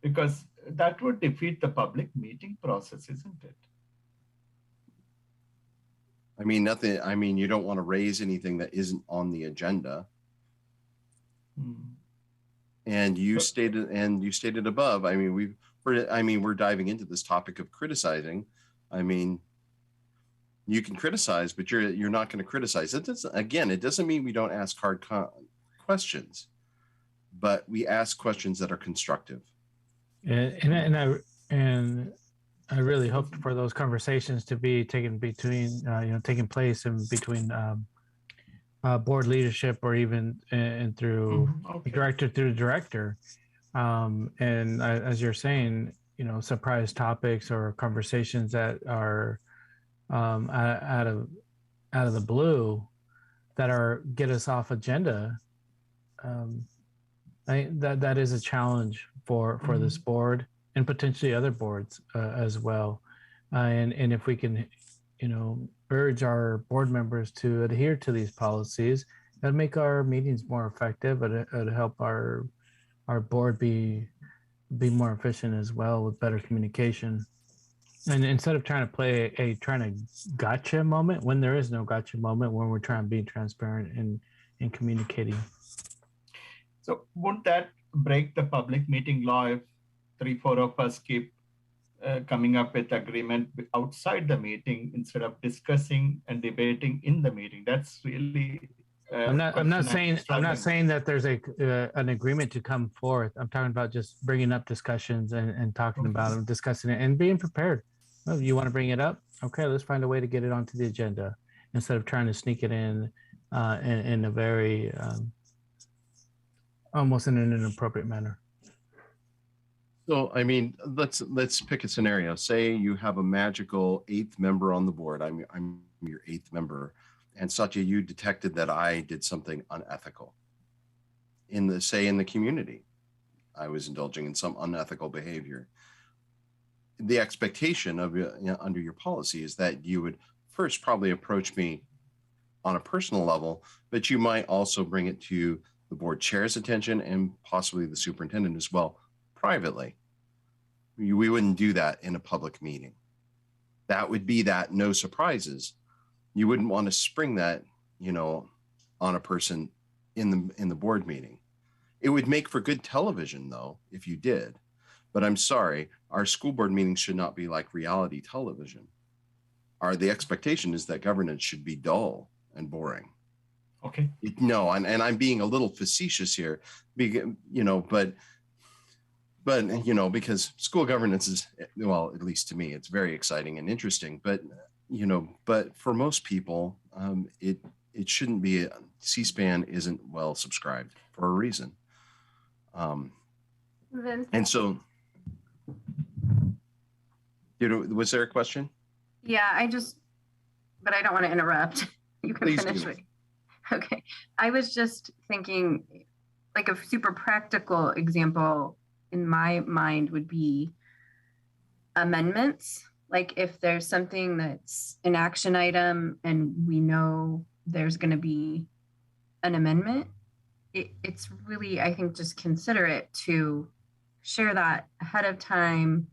Because that would defeat the public meeting process, isn't it?
You don't want to raise anything that isn't on the agenda. And you stated above, we're diving into this topic of criticizing. You can criticize, but you're not going to criticize. It doesn't mean we don't ask hard questions, but we ask questions that are constructive.
And I really hope for those conversations to be taking place in between board leadership, or even through director. And as you're saying, surprise topics or conversations that are out of the blue that get us off agenda. That is a challenge for this board and potentially other boards as well. And if we can, urge our board members to adhere to these policies, that'd make our meetings more effective. It'd help our board be more efficient as well, with better communication. And instead of trying to play a gotcha moment, when there is no gotcha moment, when we're trying to be transparent and communicating.
So would that break the public meeting law if 3-4 of us keep coming up with agreement outside the meeting instead of discussing and debating in the meeting? That's really
I'm not saying that there's an agreement to come forth. I'm talking about just bringing up discussions and talking about them, discussing it, and being prepared. Oh, you want to bring it up? Okay, let's find a way to get it onto the agenda instead of trying to sneak it in a very almost in an inappropriate manner.
So, I mean, let's pick a scenario. Say you have a magical 8th member on the board. I'm your 8th member. And Satya, you detected that I did something unethical in the community. I was indulging in some unethical behavior. The expectation of under your policy is that you would first probably approach me on a personal level, but you might also bring it to the board chair's attention and possibly the superintendent as well, privately. We wouldn't do that in a public meeting. That would be that no surprises. You wouldn't want to spring that, on a person in the board meeting. It would make for good television, though, if you did. But I'm sorry, our school board meetings should not be like reality television. The expectation is that governance should be dull and boring.
Okay.
No, and I'm being a little facetious here, but because school governance is, well, at least to me, it's very exciting and interesting. But but for most people, it shouldn't be. C-SPAN isn't well subscribed for a reason. And so, was there a question?
Yeah, but I don't want to interrupt. You can
Please
finish
do.
it. Okay. I was just thinking, like, a super practical example in my mind would be amendments. Like, if there's something that's an action item and we know there's going to be an amendment, it's really, I think, just considerate to share that ahead of time,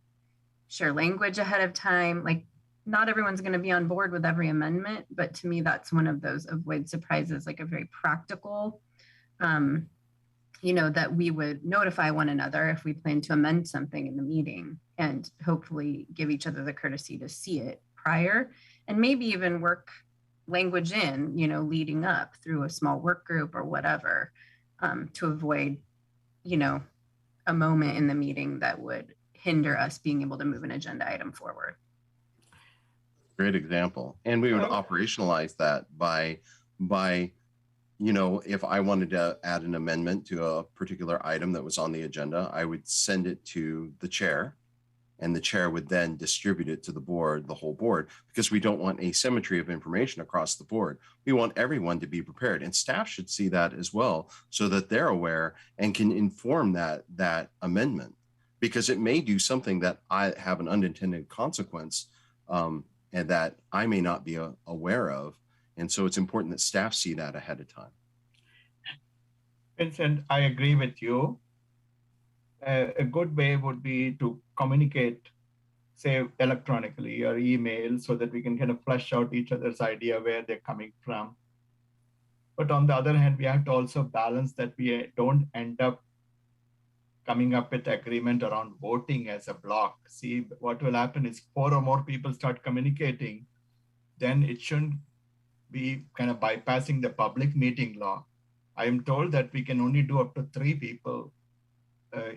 share language ahead of time. Like, not everyone's going to be on board with every amendment, but to me, that's one of those avoid surprises, like a very practical, that we would notify one another if we plan to amend something in the meeting, and hopefully give each other the courtesy to see it prior, and maybe even work language in, leading up through a small work group or whatever, to avoid, a moment in the meeting that would hinder us being able to move an agenda item forward.
Great example. And we would operationalize that by if I wanted to add an amendment to a particular item that was on the agenda, I would send it to the chair, and the chair would then distribute it to the board, the whole board, because we don't want asymmetry of information across the board. We want everyone to be prepared, and staff should see that as well, so that they're aware and can inform that amendment, because it may do something that I have an unintended consequence, and that I may not be aware of. And so it's important that staff see that ahead of time.
Vincent, I agree with you. A good way would be to communicate, say, electronically or email, so that we can kind of flesh out each other's idea where they're coming from. But on the other hand, we have to also balance that we don't end up coming up with agreement around voting as a block. See, what will happen is 4 or more people start communicating, then it shouldn't be kind of bypassing the public meeting law. I am told that we can only do up to 3 people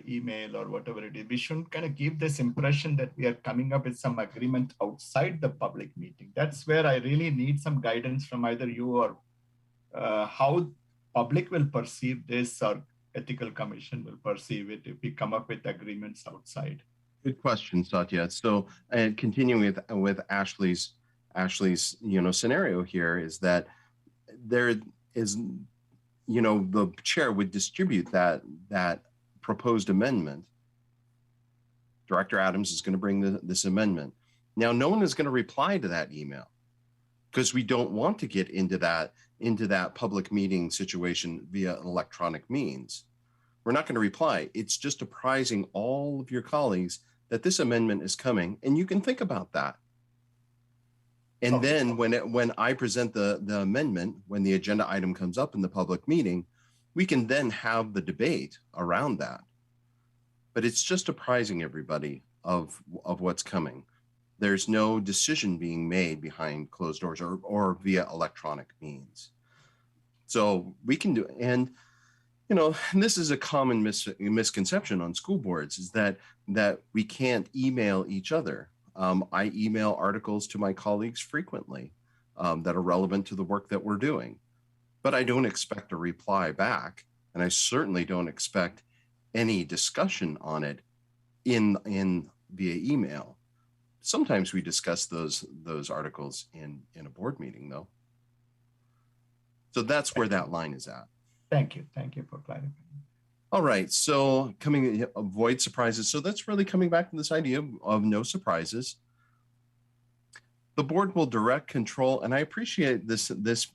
email or whatever it is. We shouldn't kind of give this impression that we are coming up with some agreement outside the public meeting. That's where I really need some guidance from either you or how public will perceive this or ethical commission will perceive it if we come up with agreements outside.
Good question, Satya. So, and continuing with Ashley's scenario here is that there is, the chair would distribute that proposed amendment. Director Adams is going to bring this amendment. Now, no one is going to reply to that email because we don't want to get into that public meeting situation via electronic means. We're not going to reply. It's just apprising all of your colleagues that this amendment is coming, and you can think about that. And then when I present the amendment, when the agenda item comes up in the public meeting, we can then have the debate around that. But it's just apprising everybody of what's coming. There's no decision being made behind closed doors or via electronic means. So we can do, and this is a common misconception on school boards, is that we can't email each other. I email articles to my colleagues frequently that are relevant to the work that we're doing, but I don't expect a reply back, and I certainly don't expect any discussion on it in via email. Sometimes we discuss those articles in a board meeting, though. So that's where that line is at.
Thank you for clarifying.
All right, so avoid surprises. So that's really coming back to this idea of no surprises. The board will direct, control, and I appreciate this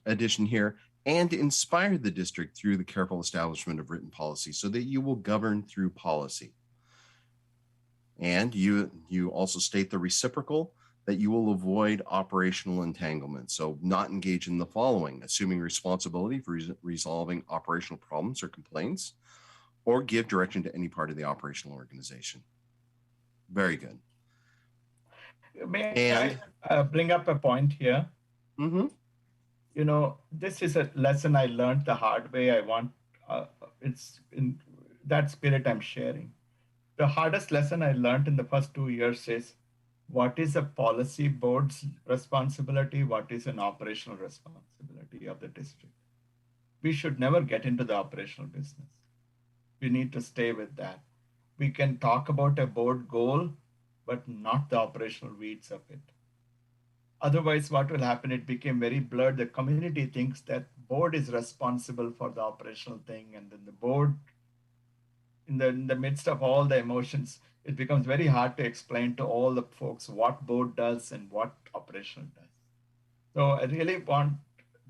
addition here, and inspire the district through the careful establishment of written policy so that you will govern through policy. And you also state the reciprocal, that you will avoid operational entanglement. So not engage in the following: assuming responsibility for resolving operational problems or complaints, or give direction to any part of the operational organization. Very good.
May I bring up a point here?
Mm-hmm.
This is a lesson I learned the hard way. It's in that spirit I'm sharing. The hardest lesson I learned in the first 2 years is what is a policy board's responsibility, what is an operational responsibility of the district. We should never get into the operational business. We need to stay with that. We can talk about a board goal, but not the operational weeds of it. Otherwise, what will happen, it became very blurred. The community thinks that board is responsible for the operational thing, and then the board, in the midst of all the emotions, it becomes very hard to explain to all the folks what board does and what operational does. So I really want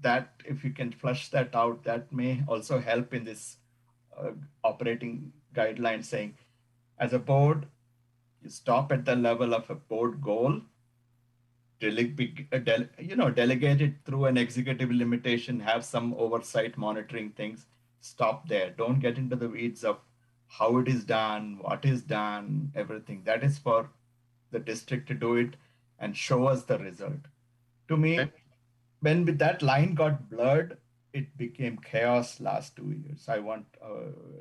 that, if you can flush that out, that may also help in this operating guidelines, saying, as a board, you stop at the level of a board goal, delegate it through an executive limitation, have some oversight monitoring things, stop there. Don't get into the weeds of how it is done, what is done, everything. That is for the district to do it and show us the result. To me, when that line got blurred, it became chaos last 2 years. I want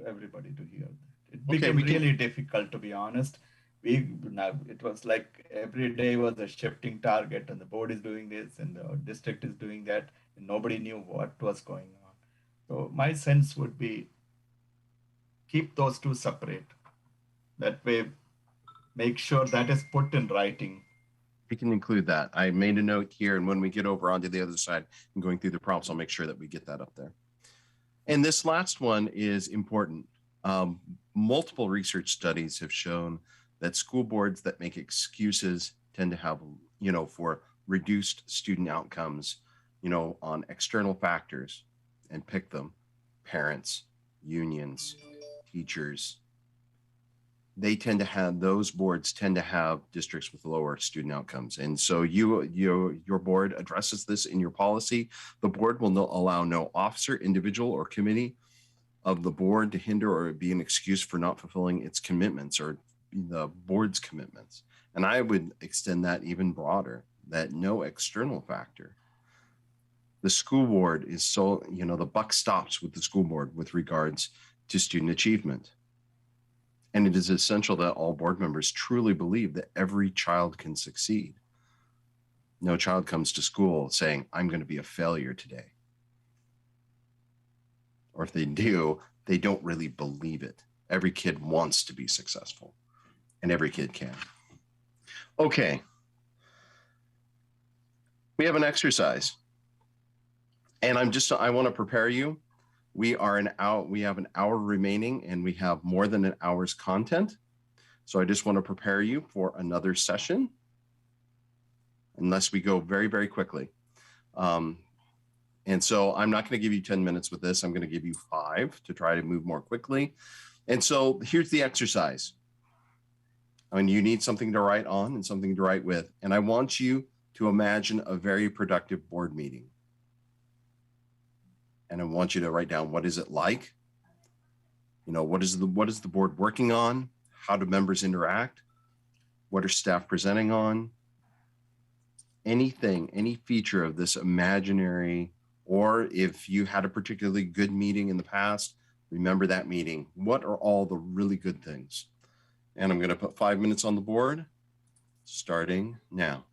everybody to hear that. It became really difficult, to be honest. It was like every day was a shifting target, and the board is doing this and the district is doing that, and nobody knew what was going on. So my sense would be, keep those two separate. That way, make sure that is put in writing.
We can include that. I made a note here, and when we get over onto the other side and going through the prompts, I'll make sure that we get that up there. And this last one is important. Multiple research studies have shown that school boards that make excuses tend to have, for reduced student outcomes, on external factors, and pick them: parents, unions, teachers. Those boards tend to have districts with lower student outcomes. And so your board addresses this in your policy. The board will allow no officer, individual, or committee of the board to hinder or be an excuse for not fulfilling its commitments or the board's commitments. And I would extend that even broader, that no external factor. The school board is so, the buck stops with the school board with regards to student achievement. And it is essential that all board members truly believe that every child can succeed. No child comes to school saying, I'm going to be a failure today. Or if they do, they don't really believe it. Every kid wants to be successful, and every kid can. Okay. We have an exercise. And I want to prepare you. We have an hour remaining, and we have more than an hour's content. So I just want to prepare you for another session, unless we go very, very quickly. And so I'm not going to give you 10 minutes with this. I'm going to give you 5 to try to move more quickly. And so here's the exercise. And you need something to write on and something to write with. And I want you to imagine a very productive board meeting. And I want you to write down, what is it like? What is the board working on? How do members interact? What are staff presenting on? Anything, any feature of this imaginary, or if you had a particularly good meeting in the past, remember that meeting. What are all the really good things? And I'm going to put 5 minutes on the board, starting now.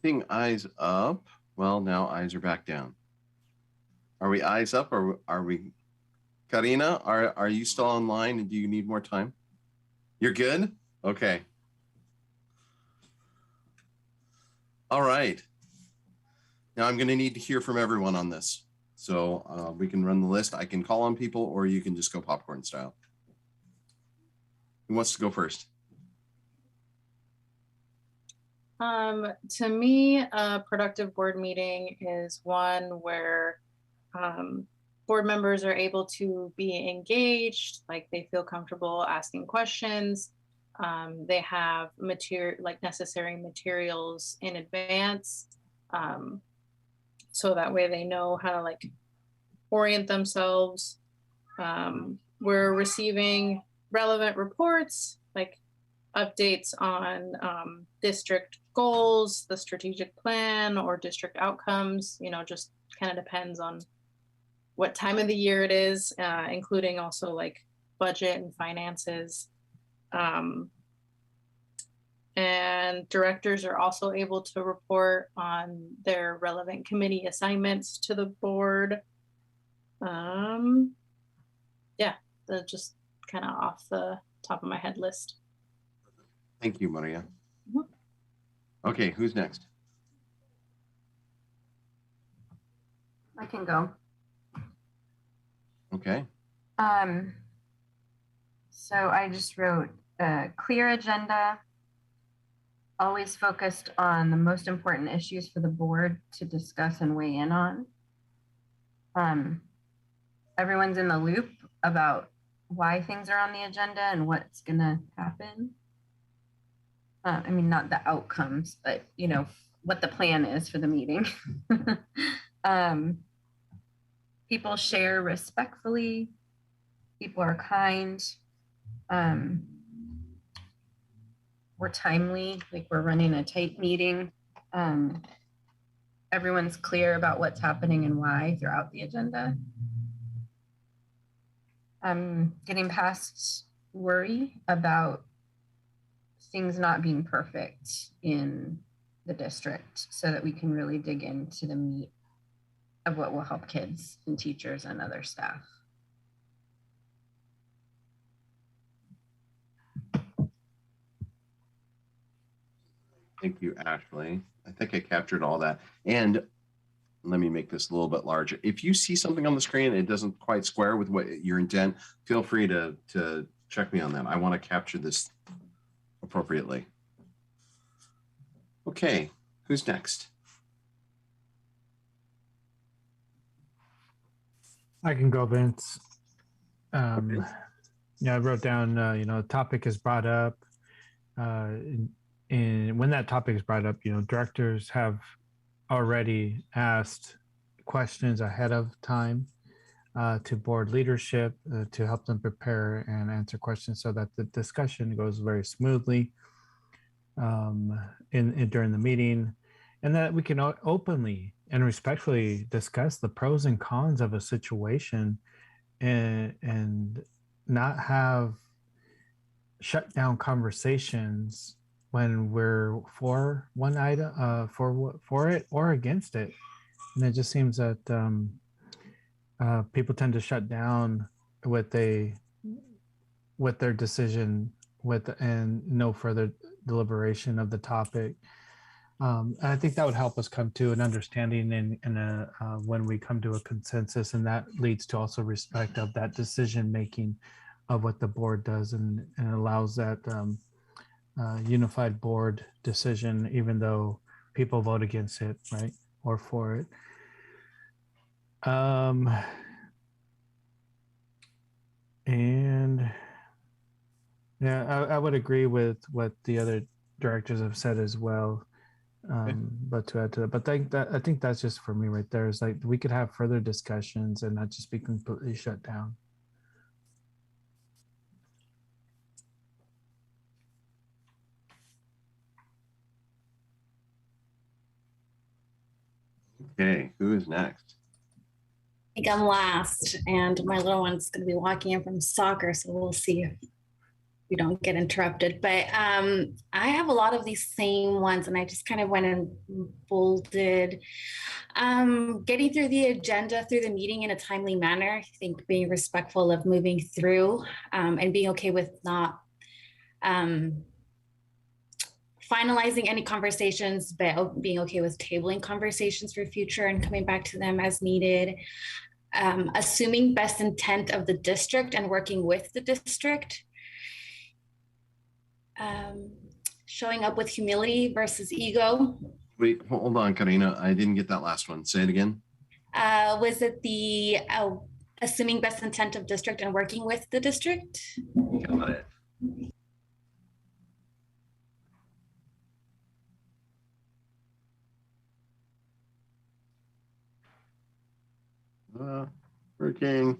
Seeing eyes up. Well, now eyes are back down. Are we eyes up, or are we? Karina, are you still online, and do you need more time? You're good? Okay. All right. Now I'm going to need to hear from everyone on this. So we can run the list. I can call on people, or you can just go popcorn style. Who wants to go first?
To me, a productive board meeting is one where board members are able to be engaged, like they feel comfortable asking questions. They have necessary materials in advance. So that way they know how to like orient themselves. We're receiving relevant reports, like updates on district goals, the strategic plan, or district outcomes. You know, just kind of depends on what time of the year it is, including also like budget and finances. And directors are also able to report on their relevant committee assignments to the board. Yeah, just kind of off the top of my head list.
Thank you, Maria. Okay, who's next?
I can go.
Okay.
So I just wrote a clear agenda, always focused on the most important issues for the board to discuss and weigh in on. Everyone's in the loop about why things are on the agenda and what's gonna happen. I mean, not the outcomes, but you know, what the plan is for the meeting. People share respectfully, people are kind, we're timely, like we're running a tight meeting. Everyone's clear about what's happening and why throughout the agenda. Getting past worry about things not being perfect in the district so that we can really dig into the meat of what will help kids and teachers and other staff.
Thank you, Ashley. I think I captured all that. And let me make this a little bit larger. If you see something on the screen, it doesn't quite square with what your intent, feel free to check me on that. I want to capture this appropriately. Okay, who's next?
I can go, Vince.
Okay.
Yeah, I wrote down, you know, topic is brought up. And when that topic is brought up, you know, directors have already asked questions ahead of time to board leadership to help them prepare and answer questions so that the discussion goes very smoothly during the meeting, and that we can openly and respectfully discuss the pros and cons of a situation and not have shut down conversations when we're for one item, for it or against it. And it just seems that people tend to shut down with their decision and no further deliberation of the topic. And I think that would help us come to an understanding and when we come to a consensus, and that leads to also respect of that decision making of what the board does, and allows that unified board decision, even though people vote against it, right, or for it. And yeah, I would agree with what the other directors have said as well. But to add to that, but I think that's just for me right there. Is like we could have further discussions and not just be completely shut down.
Okay, who is next?
I think I'm last, and my little one's going to be walking in from soccer, so we'll see if we don't get interrupted. But I have a lot of these same ones, and I just kind of went and bolded. Getting through the agenda, through the meeting in a timely manner. I think being respectful of moving through and being okay with not finalizing any conversations, but being okay with tabling conversations for future and coming back to them as needed. Assuming best intent of the district and working with the district. Showing up with humility versus ego.
Wait, hold on, Karina. I didn't get that last one. Say it again.
Was it the assuming best intent of district and working with the district?
Got it. Working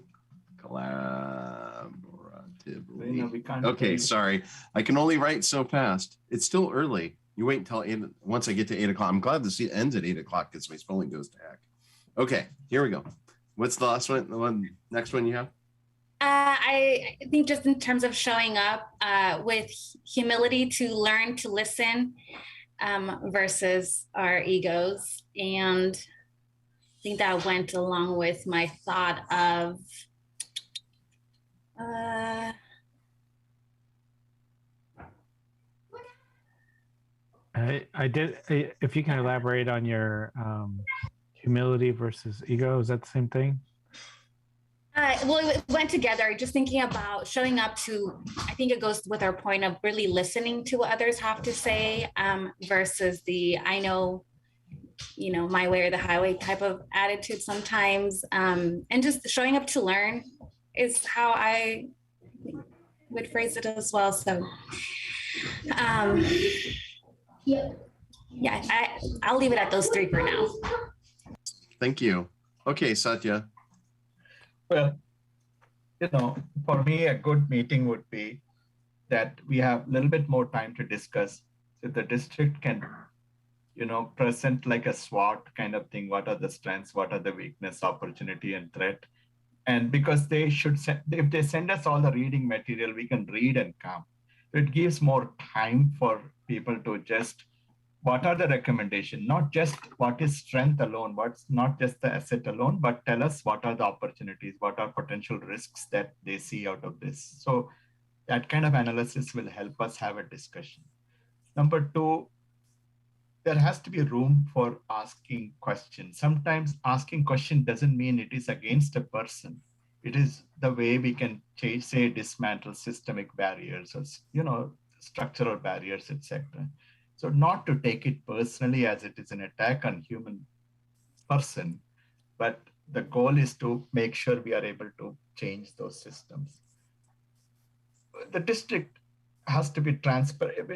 collaboratively. Okay, sorry. I can only write so fast. It's still early. You wait until 8. Once I get to 8 o'clock, I'm glad it ends at 8 o'clock because my spelling goes to heck. Okay, here we go. What's the last one? The next one you have?
I think just in terms of showing up with humility to learn to listen versus our egos. And I think that went along with my thought of
I did. If you can elaborate on your humility versus ego, is that the same thing?
Well, it went together. Just thinking about showing up to, I think it goes with our point of really listening to what others have to say versus the I know, my way or the highway type of attitude sometimes. And just showing up to learn is how I would phrase it as well. So, I'll leave it at those 3 for now.
Thank you. Okay, Satya.
Well, for me, a good meeting would be that we have a little bit more time to discuss. So the district can, present like a SWOT kind of thing. What are the strengths? What are the weakness, opportunity, and threat? And because if they send us all the reading material, we can read and come. It gives more time for people to just, what are the recommendations? Not just what is strength alone, what's not just the asset alone, but tell us what are the opportunities, what are potential risks that they see out of this. So that kind of analysis will help us have a discussion. Number 2, there has to be room for asking questions. Sometimes asking question doesn't mean it is against a person. It is the way we can change, say, dismantle systemic barriers or, structural barriers, etc. So not to take it personally as it is an attack on human person, but the goal is to make sure we are able to change those systems. The district has to be transparent.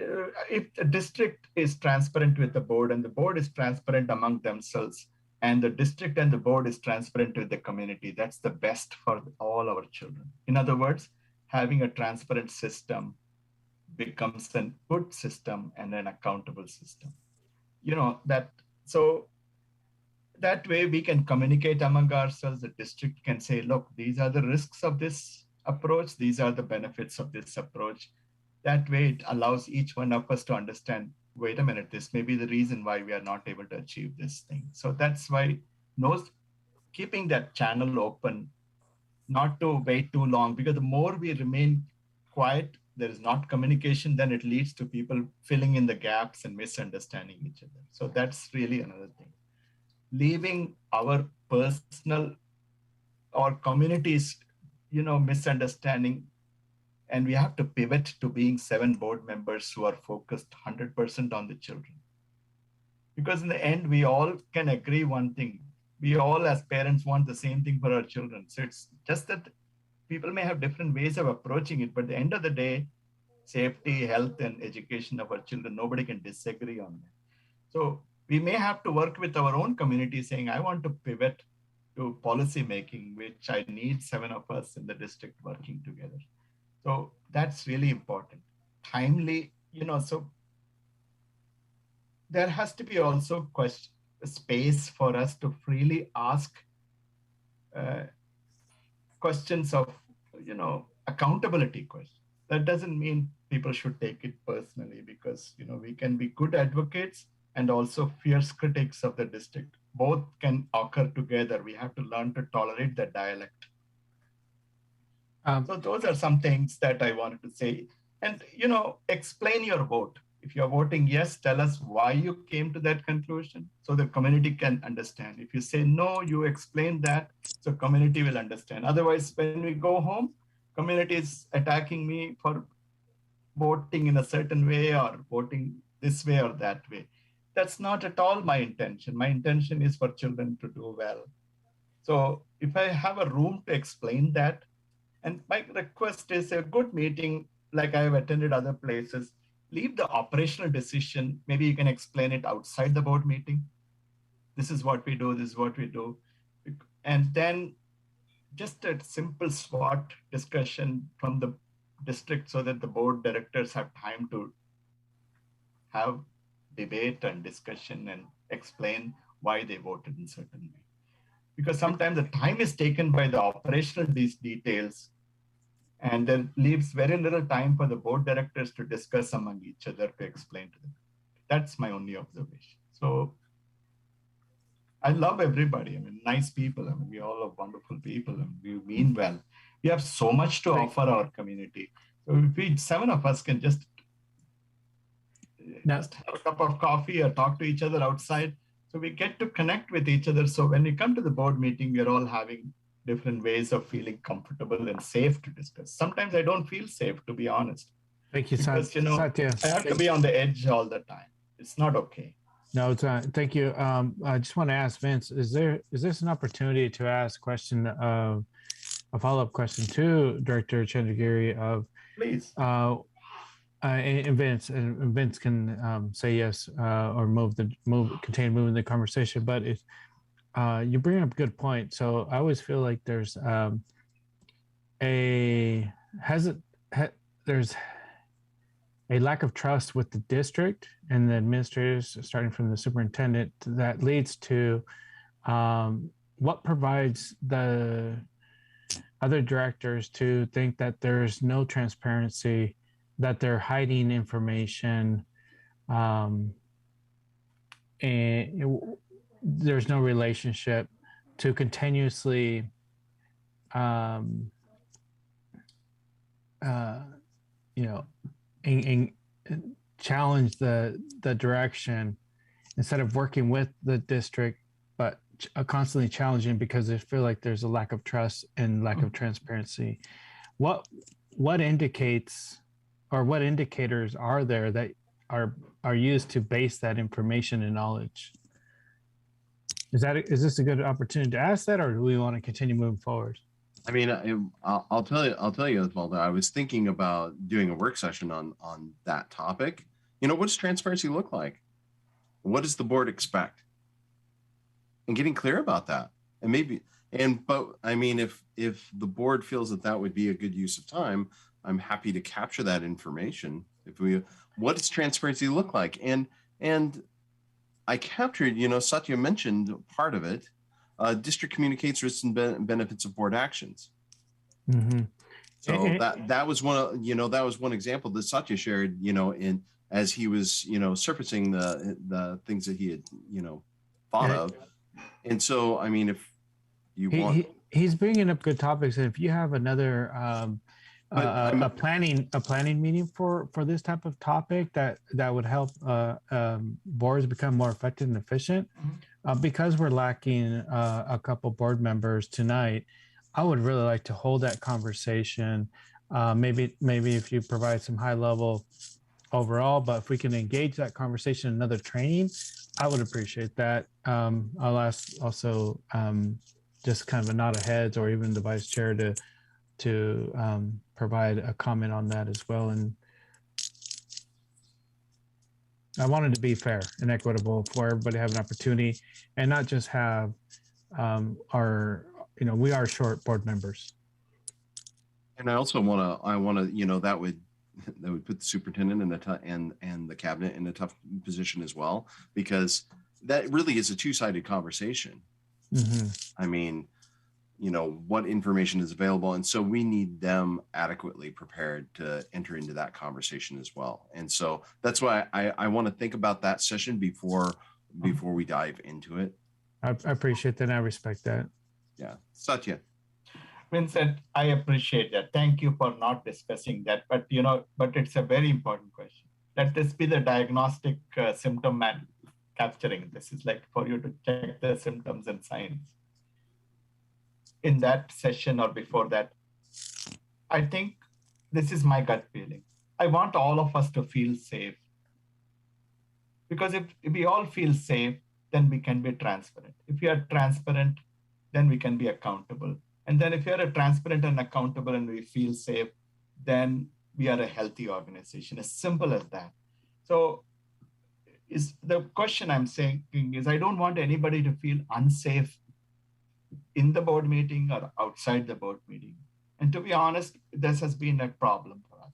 If the district is transparent with the board and the board is transparent among themselves and the district and the board is transparent with the community, that's the best for all our children. In other words, having a transparent system becomes a good system and an accountable system. So that way we can communicate among ourselves. The district can say, look, these are the risks of this approach. These are the benefits of this approach. That way it allows each one of us to understand, wait a minute, this may be the reason why we are not able to achieve this thing. So that's why keeping that channel open, not to wait too long, because the more we remain quiet, there is not communication, then it leads to people filling in the gaps and misunderstanding each other. So that's really another thing. Leaving our personal or communities, misunderstanding, and we have to pivot to being 7 board members who are focused 100% on the children. Because in the end, we all can agree one thing. We all as parents want the same thing for our children. So it's just that people may have different ways of approaching it, but at the end of the day, safety, health, and education of our children, nobody can disagree on that. So we may have to work with our own community saying, I want to pivot to policy making, which I need 7 of us in the district working together. So that's really important. Timely, so there has to be also space for us to freely ask questions of, accountability questions. That doesn't mean people should take it personally because, we can be good advocates and also fierce critics of the district. Both can occur together. We have to learn to tolerate the dialect. So those are some things that I wanted to say. And, explain your vote. if you're voting yes, tell us why you came to that conclusion so the community can understand. If you say no, you explain that so community will understand. Otherwise, when we go home, community is attacking me for voting in a certain way or voting this way or that way. That's not at all my intention. My intention is for children to do well. So if I have a room to explain that, and my request is a good meeting, like I have attended other places, leave the operational decision. Maybe you can explain it outside the board meeting. This is what we do, this is what we do. And then just a simple SWOT discussion from the district so that the board directors have time to have debate and discussion and explain why they voted in certain way. Because sometimes the time is taken by the operational these details, and then leaves very little time for the board directors to discuss among each other to explain to them. That's my only observation. So I love everybody. I mean, nice people. I mean, we all are wonderful people and we mean well. We have so much to offer our community. So if we, 7 of us can just have a cup of coffee or talk to each other outside, so we get to connect with each other. So when we come to the board meeting, we are all having different ways of feeling comfortable and safe to discuss. Sometimes I don't feel safe, to be honest.
Thank you,
because, you know,
Satya.
I have to be on the edge all the time. It's not okay.
No, it's not. Thank you. I just want to ask Vince, is this an opportunity to ask a follow-up question to Director Chandragiri of,
please.
And Vince can say yes or continue moving the conversation. But if you bring up a good point, so I always feel like there's a lack of trust with the district and the administrators, starting from the superintendent, that leads to what provides the other directors to think that there's no transparency, that they're hiding information, and there's no relationship to continuously and challenge the direction instead of working with the district, but constantly challenging because they feel like there's a lack of trust and lack of transparency. What indicates, or what indicators are there that are used to base that information and knowledge? Is this a good opportunity to ask that, or do we want to continue moving forward?
I mean, I'll tell you, Osvaldo, I was thinking about doing a work session on that topic. You know, what does transparency look like? What does the board expect? And getting clear about that. But I mean, if the board feels that would be a good use of time, I'm happy to capture that information. What does transparency look like? And I captured, you know, Satya mentioned part of it. District communicates risks and benefits of board actions.
Mm-hmm.
So that was one example that Satya shared, you know, as he was, you know, surfacing the things that he had, you know, thought of. And so, I mean, if you want,
he's bringing up good topics, and if you have another a planning meeting for this type of topic that would help boards become more effective and efficient. Because we're lacking a couple board members tonight, I would really like to hold that conversation. Maybe if you provide some high level overall, but if we can engage that conversation in another training, I would appreciate that. I'll ask also just kind of a nod of heads, or even the vice chair to provide a comment on that as well. And I wanted to be fair and equitable for everybody to have an opportunity, and not just have we are short board members.
And I also want to, you know, that would put the superintendent and the cabinet in a tough position as well, because that really is a two-sided conversation.
Mm-hmm.
I mean, you know, what information is available, and so we need them adequately prepared to enter into that conversation as well. And so that's why I want to think about that session before we dive into it.
I appreciate that, and I respect that.
Yeah. Satya.
Vincent, I appreciate that. Thank you for not discussing that, but it's a very important question. let this be the diagnostic symptom capturing. This is like for you to check the symptoms and signs. In that session or before that, I think this is my gut feeling. I want all of us to feel safe. Because if we all feel safe, then we can be transparent. If we are transparent, then we can be accountable. And then if you are transparent and accountable and we feel safe, then we are a healthy organization, as simple as that. So is the question I'm saying is I don't want anybody to feel unsafe in the board meeting or outside the board meeting. And to be honest, this has been a problem for us.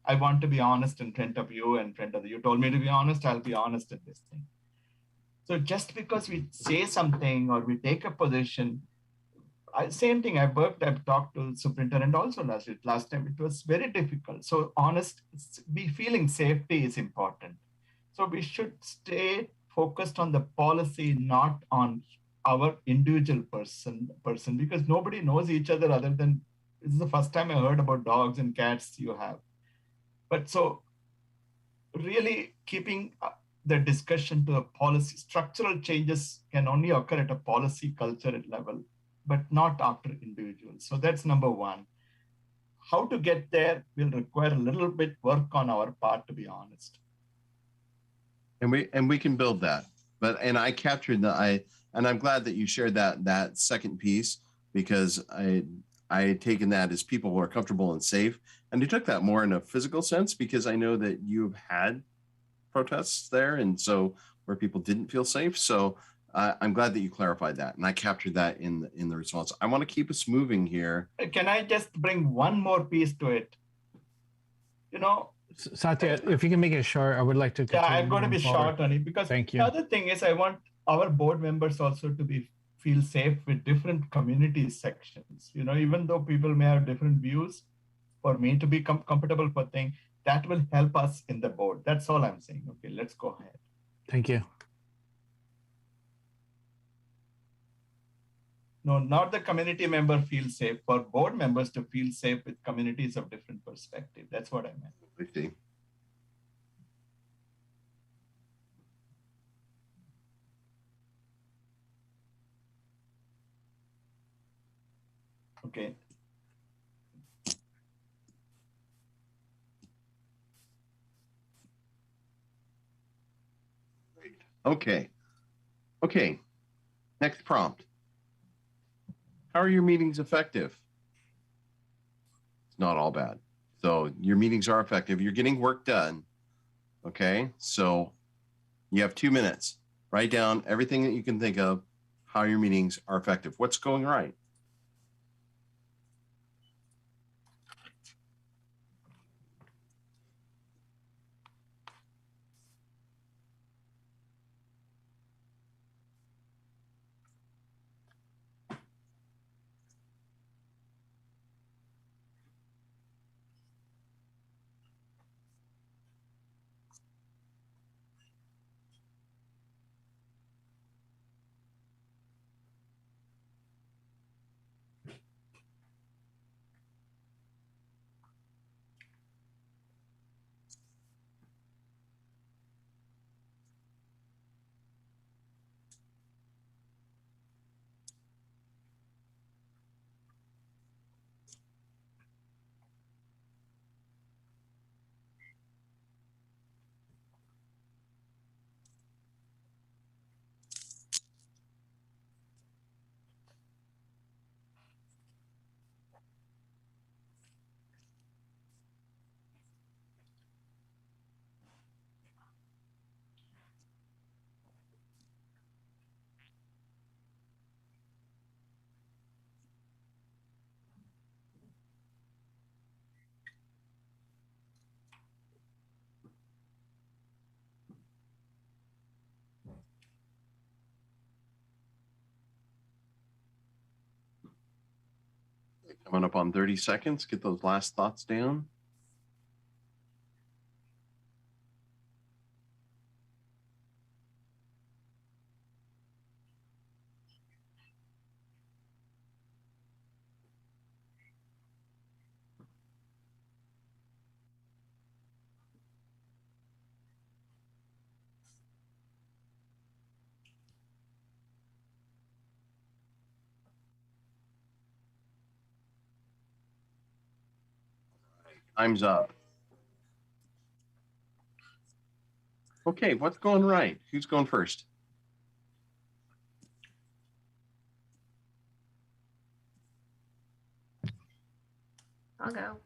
I want to be honest in front of you and in front of you told me to be honest, I'll be honest in this thing. So just because we say something or we take a position, same thing, I've talked to superintendent also last time, it was very difficult. So honest, be feeling safety is important. So we should stay focused on the policy, not on our individual person, because nobody knows each other other than, this is the first time I heard about dogs and cats you have. But so really keeping the discussion to a policy, structural changes can only occur at a policy culture level, but not after individuals. So that's number one. How to get there will require a little bit work on our part, to be honest.
And we can build that. And I captured and I'm glad that you shared that second piece, because I had taken that as people who are comfortable and safe. And you took that more in a physical sense, because I know that you've had protests there, and so where people didn't feel safe. So I'm glad that you clarified that, and I captured that in the response. I want to keep us moving here.
Can I just bring one more piece to it?
Satya, if you can make it short, I would like to continue.
Yeah, I'm going to be short on it, because
Thank you.
The other thing is I want our board members also to feel safe with different community sections. Even though people may have different views, for me to be comfortable for things, that will help us in the board. That's all I'm saying. Okay, let's go ahead.
Thank you.
No, not the community member feel safe, for board members to feel safe with communities of different perspective. That's what I meant.
I see.
Okay.
Okay. Next prompt. How are your meetings effective? It's not all bad. So your meetings are effective. You're getting work done. Okay. So you have 2 minutes. Write down everything that you can think of, how your meetings are effective. What's going right? Coming up on 30 seconds. Get those last thoughts down. Time's up. Okay, what's going right? Who's going first?
I'll go.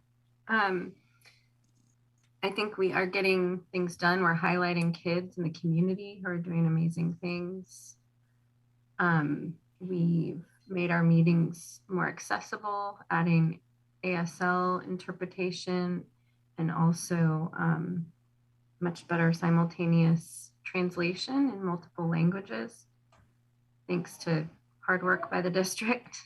I think we are getting things done. We're highlighting kids in the community who are doing amazing things. We've made our meetings more accessible, adding ASL interpretation and also much better simultaneous translation in multiple languages, thanks to hard work by the district.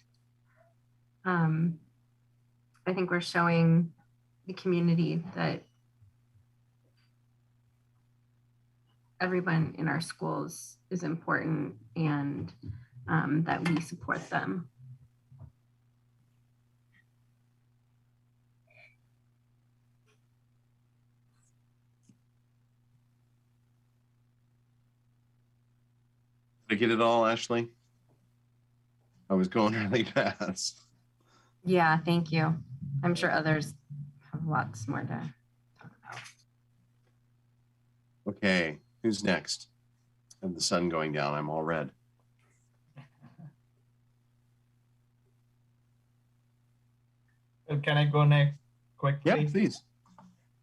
I think we're showing the community that everyone in our schools is important and that we support them.
Did I get it all, Ashley? I was going really fast.
Yeah, thank you. I'm sure others have lots more to talk about.
Okay, who's next? And the sun going down, I'm all red.
Can I go next quickly?
Yeah, please.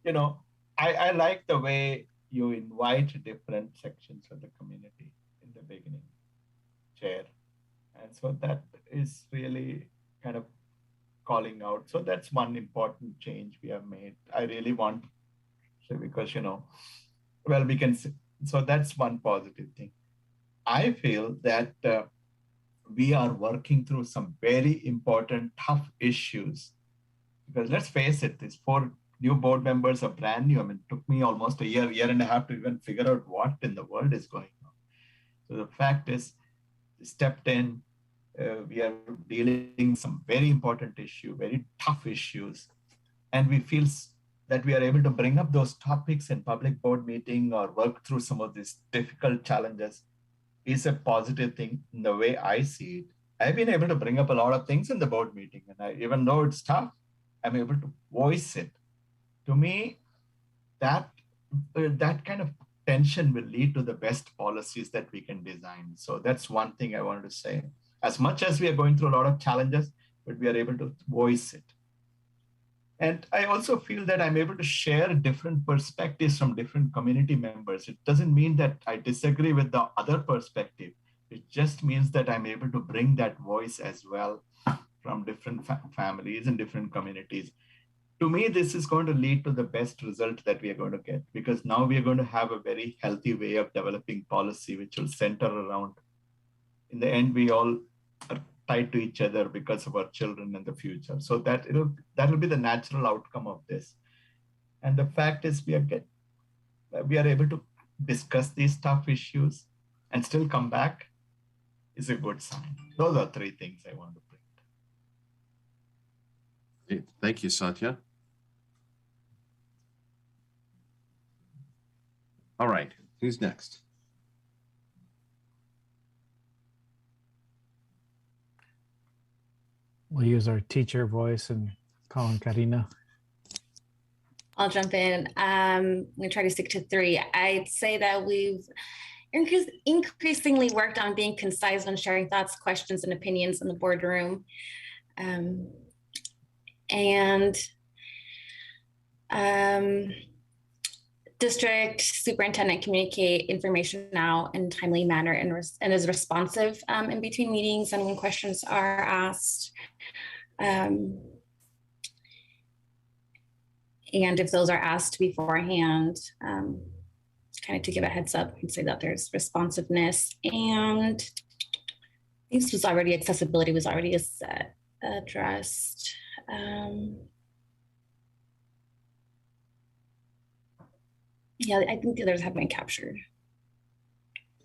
You know, I like the way you invite different sections of the community in the beginning, Chair. And so that is really kind of calling out. So that's one important change we have made. I really want, so because, you know, well, we can, so that's one positive thing. I feel that we are working through some very important, tough issues. Because let's face it, these 4 new board members are brand new. I mean, it took me almost a year and a half to even figure out what in the world is going on. So the fact is, stepped in, we are dealing some very important issue, very tough issues. And we feel that we are able to bring up those topics in public board meeting or work through some of these difficult challenges is a positive thing in the way I see it. I've been able to bring up a lot of things in the board meeting, and even though it's tough, I'm able to voice it. To me, that kind of tension will lead to the best policies that we can design. So that's one thing I wanted to say. As much as we are going through a lot of challenges, but we are able to voice it. And I also feel that I'm able to share different perspectives from different community members. It doesn't mean that I disagree with the other perspective. It just means that I'm able to bring that voice as well from different families and different communities. To me, this is going to lead to the best result that we are going to get, because now we are going to have a very healthy way of developing policy, which will center around, in the end, we all are tied to each other because of our children in the future. So that will be the natural outcome of this. And the fact is we are able to discuss these tough issues and still come back is a good sign. Those are 3 things I want to bring.
Thank you, Satya. All right, who's next?
We'll use our teacher voice and call on Karina.
I'll jump in. We try to stick to 3. I'd say that we've increasingly worked on being concise when sharing thoughts, questions, and opinions in the boardroom. District superintendent communicate information now in a timely manner and is responsive in between meetings and when questions are asked. And if those are asked beforehand, kind of to give a heads up and say that there's responsiveness. And this was already, accessibility was already addressed. Yeah, I think the others have been captured.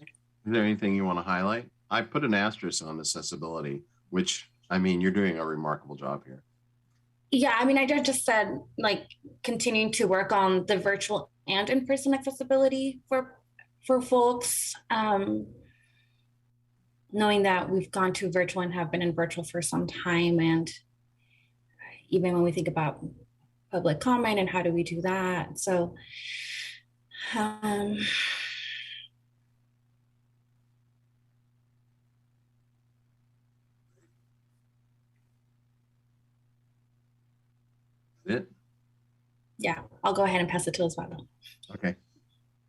Is there anything you want to highlight? I put an asterisk on accessibility, which, I mean, you're doing a remarkable job here.
Yeah, I mean, I just said, like, continuing to work on the virtual and in-person accessibility for folks, knowing that we've gone to virtual and have been in virtual for some time. And even when we think about public comment and how do we do that? So um,
It?
yeah, I'll go ahead and pass it to Osvaldo.
Okay.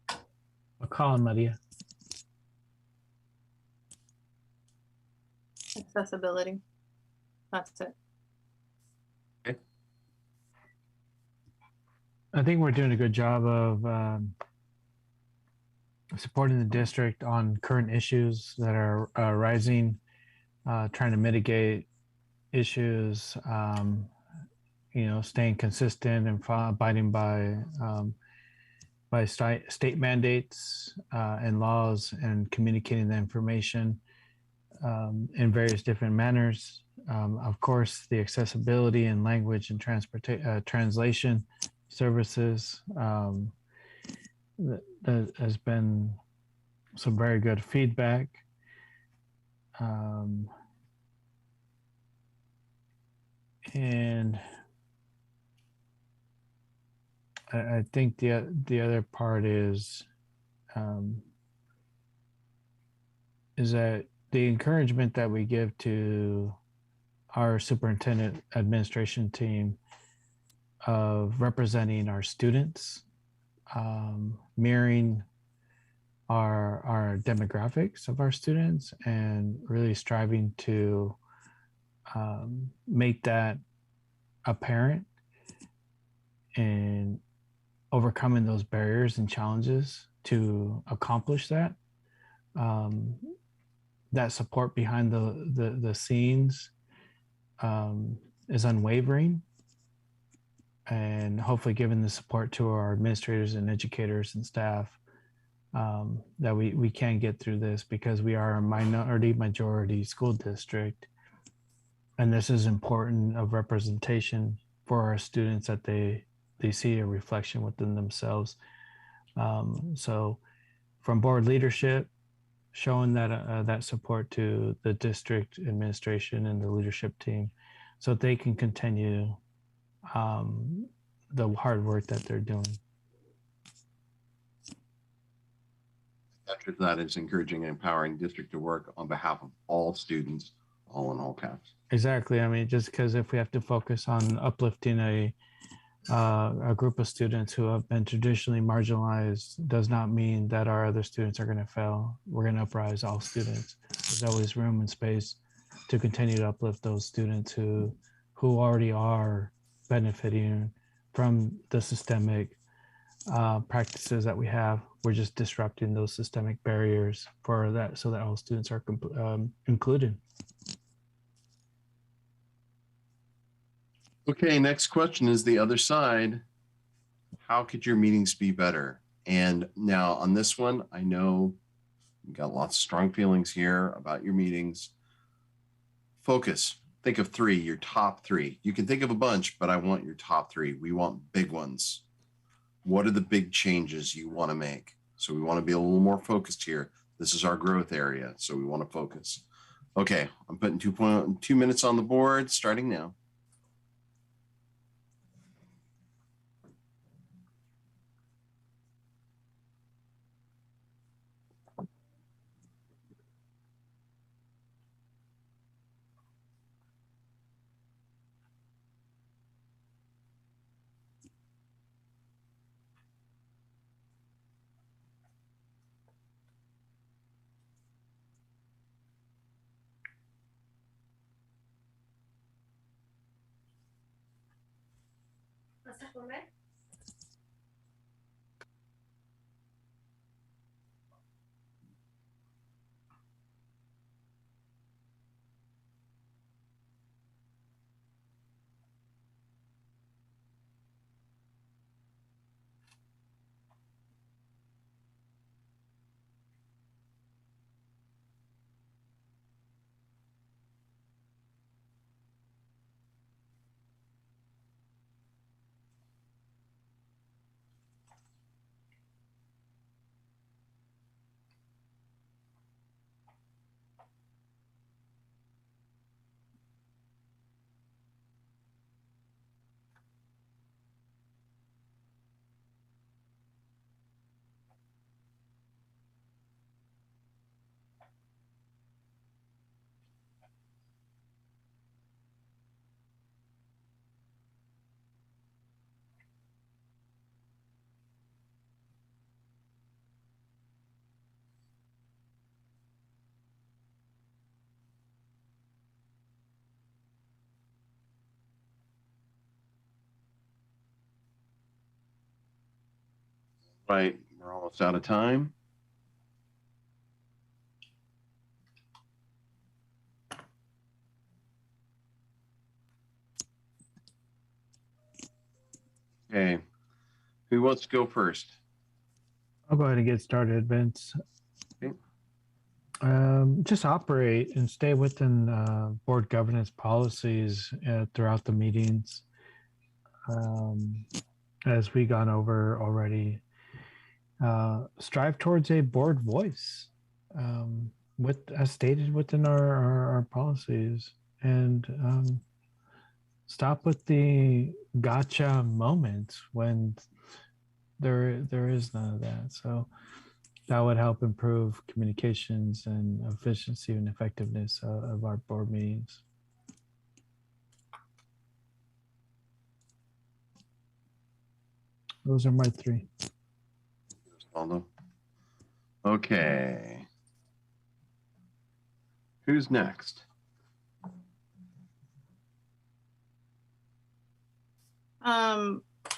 I'll call on Maria.
Accessibility. That's it.
I think we're doing a good job of supporting the district on current issues that are rising, trying to mitigate issues, staying consistent and abiding by state mandates and laws, and communicating the information in various different manners. Of course, the accessibility and language and translation services. That has been some very good feedback. And I think the other part is that the encouragement that we give to our superintendent administration team of representing our students, mirroring our demographics of our students, and really striving to make that apparent and overcoming those barriers and challenges to accomplish that. That support behind the scenes is unwavering, and hopefully giving the support to our administrators and educators and staff that we can get through this, because we are a majority school district, and this is important of representation for our students, that they see a reflection within themselves. So from board leadership, showing that support to the district administration and the leadership team, so they can continue the hard work that they're doing.
After that is encouraging and empowering district to work on behalf of all students, all in all caps.
Exactly. I mean, just because if we have to focus on uplifting a group of students who have been traditionally marginalized, does not mean that our other students are going to fail. We're going to uprise all students. There's always room and space to continue to uplift those students who already are benefiting from the systemic practices that we have. We're just disrupting those systemic barriers for that, so that all students are included.
Okay, next question is the other side. How could your meetings be better? And now on this one, I know you've got lots of strong feelings here about your meetings. Focus. Think of three, your top three. You can think of a bunch, but I want your top three. We want big ones. What are the big changes you want to make? So we want to be a little more focused here. This is our growth area, so we want to focus. Okay, I'm putting 2 minutes on the board, starting now. Right, we're almost out of time. Okay, who wants to go first?
I'll go ahead and get started, Vince.
Okay.
Just operate and stay within board governance policies throughout the meetings. As we gone over already, strive towards a board voice, as stated within our policies, and stop with the gotcha moments when there is none of that. So that would help improve communications and efficiency and effectiveness of our board meetings. Those are my three.
Okay. Who's next?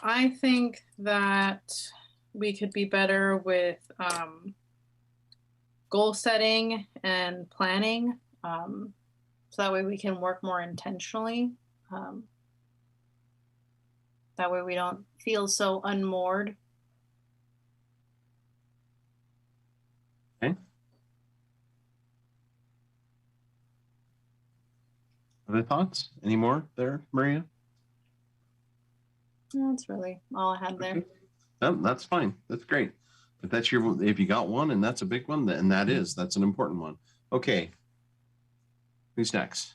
I think that we could be better with goal setting and planning, so that way we can work more intentionally. That way we don't feel so unmoored.
Okay. Other thoughts? Any more there, Maria?
That's really all I had there.
Okay. No, that's fine. That's great. If that's if you got one and that's a big one, and that's an important one. Okay. Who's next?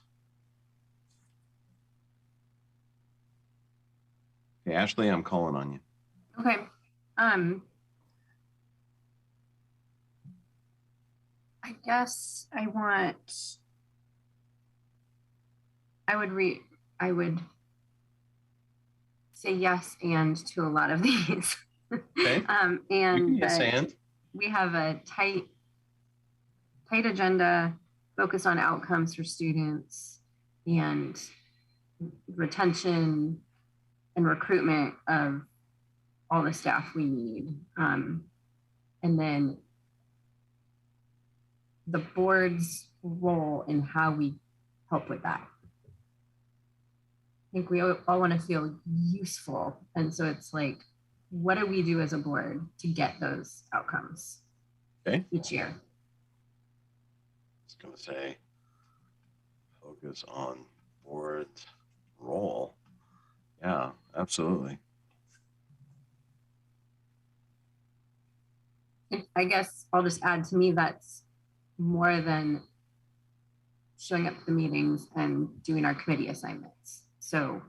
Okay, Ashley, I'm calling on you.
Okay. I guess I would say yes and to a lot of these.
Okay.
And
yes, and
we have a tight agenda, focus on outcomes for students and retention and recruitment of all the staff we need. And then the board's role in how we help with that. I think we all want to feel useful. And so it's like, what do we do as a board to get those outcomes each year?
I was going to say, focus on board's role. Yeah, absolutely.
I guess I'll just add, to me, that's more than showing up to the meetings and doing our committee assignments. So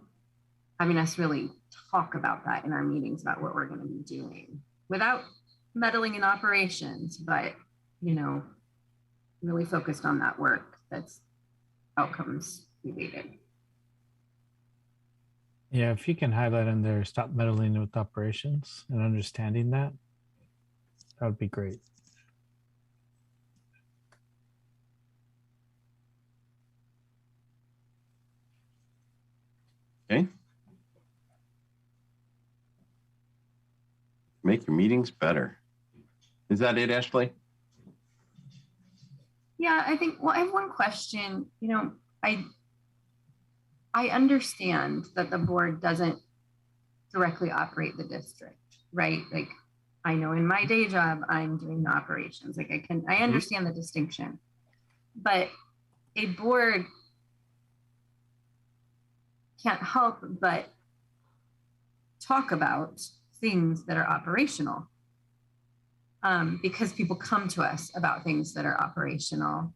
having us really talk about that in our meetings about what we're going to be doing without meddling in operations, but, really focused on that work that's outcomes related.
Yeah, if you can highlight in there, stop meddling with operations and understanding that would be great.
Okay. Make your meetings better. Is that it, Ashley?
Yeah, I think, I have one question. I understand that the board doesn't directly operate the district, right? Like, I know in my day job, I'm doing the operations. Like, I understand the distinction, but a board can't help but talk about things that are operational, because people come to us about things that are operational.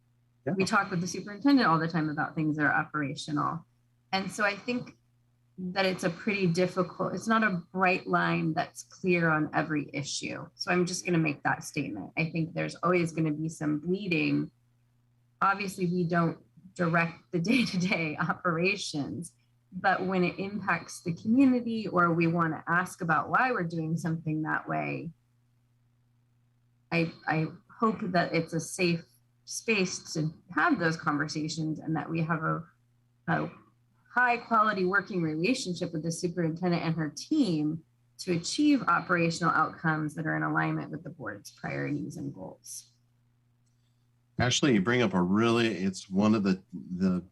Yeah. We talk with the superintendent all the time about things that are operational. And so I think that it's a pretty difficult, it's not a bright line that's clear on every issue. So I'm just going to make that statement. I think there's always going to be some bleeding. Obviously, we don't direct the day-to-day operations, but when it impacts the community or we want to ask about why we're doing something that way, I hope that it's a safe space to have those conversations and that we have a high quality working relationship with the superintendent and her team to achieve operational outcomes that are in alignment with the board's priorities and goals.
Ashley, you bring up it's one of the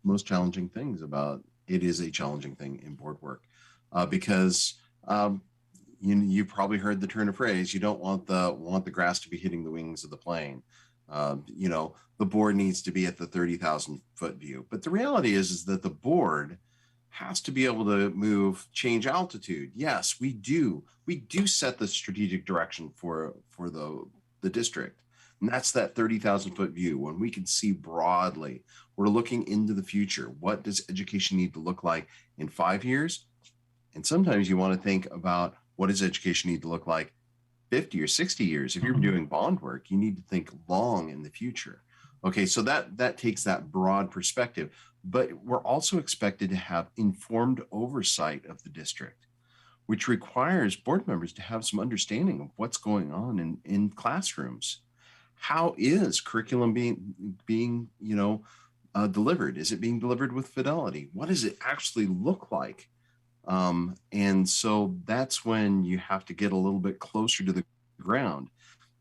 most challenging things about, it is a challenging thing in board work because you probably heard the turn of phrase, you don't want the grass to be hitting the wings of the plane. The board needs to be at the 30,000 foot view. But the reality is that the board has to be able to change altitude. Yes, we do set the strategic direction for the district. And that's that 30,000 foot view when we can see broadly. We're looking into the future. What does education need to look like in 5 years? And sometimes you want to think about, what does education need to look like 50 or 60 years? If you're doing bond work, you need to think long in the future. Okay, so that takes that broad perspective. But we're also expected to have informed oversight of the district, which requires board members to have some understanding of what's going on in classrooms. How is curriculum being delivered? Is it being delivered with fidelity? What does it actually look like? And so that's when you have to get a little bit closer to the ground.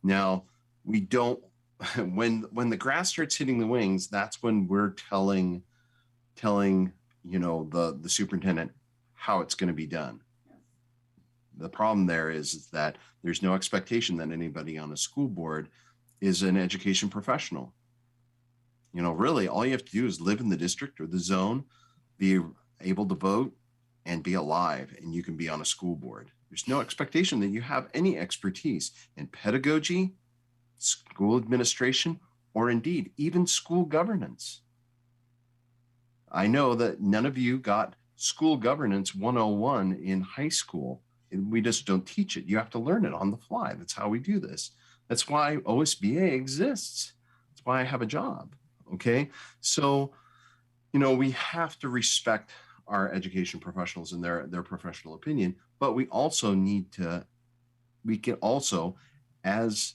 Now, we don't, when the grass starts hitting the wings, that's when we're telling the superintendent how it's going to be done. The problem there is that there's no expectation that anybody on a school board is an education professional. Really all you have to do is live in the district or the zone, be able to vote, and be alive, and you can be on a school board. There's no expectation that you have any expertise in pedagogy, school administration, or indeed even school governance. I know that none of you got School Governance 101 in high school. We just don't teach it. You have to learn it on the fly. That's how we do this. That's why OSBA exists. That's why I have a job. Okay. So, we have to respect our education professionals and their professional opinion, but we can also, as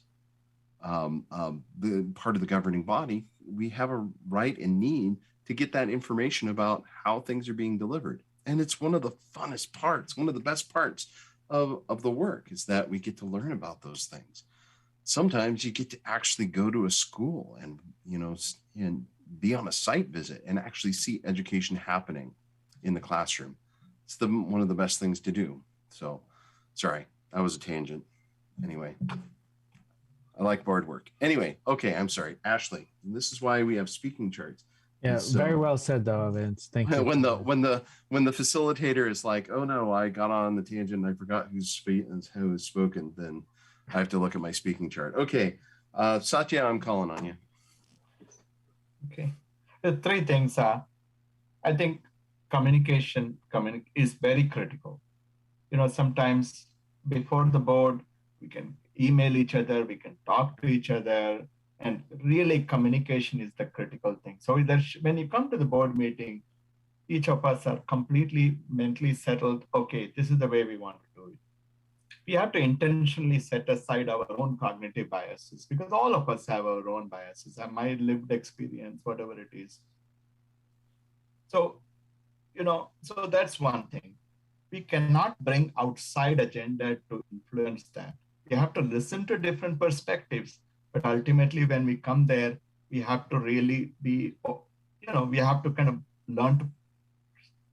the part of the governing body, we have a right and need to get that information about how things are being delivered. And it's one of the funnest parts, one of the best parts of the work, is that we get to learn about those things. Sometimes you get to actually go to a school and be on a site visit and actually see education happening in the classroom. It's one of the best things to do. So, sorry, that was a tangent. Anyway, I like board work. Anyway, okay, I'm sorry, Ashley. This is why we have speaking charts.
Yeah, so, very well said, though, Vince. Thank you.
When the facilitator is like, "Oh no, I got on the tangent and I forgot who's spoken," then I have to look at my speaking chart. Okay, Satya, I'm calling on you.
Okay, the three things are, I think communication is very critical. Sometimes before the board, we can email each other, we can talk to each other, and really communication is the critical thing. So when you come to the board meeting, each of us are completely mentally settled. Okay, this is the way we want to do it. We have to intentionally set aside our own cognitive biases, because all of us have our own biases, my lived experience, whatever it is. So, so that's one thing. We cannot bring outside agenda to influence that. We have to listen to different perspectives, but ultimately when we come there, we have to really be, we have to kind of learn to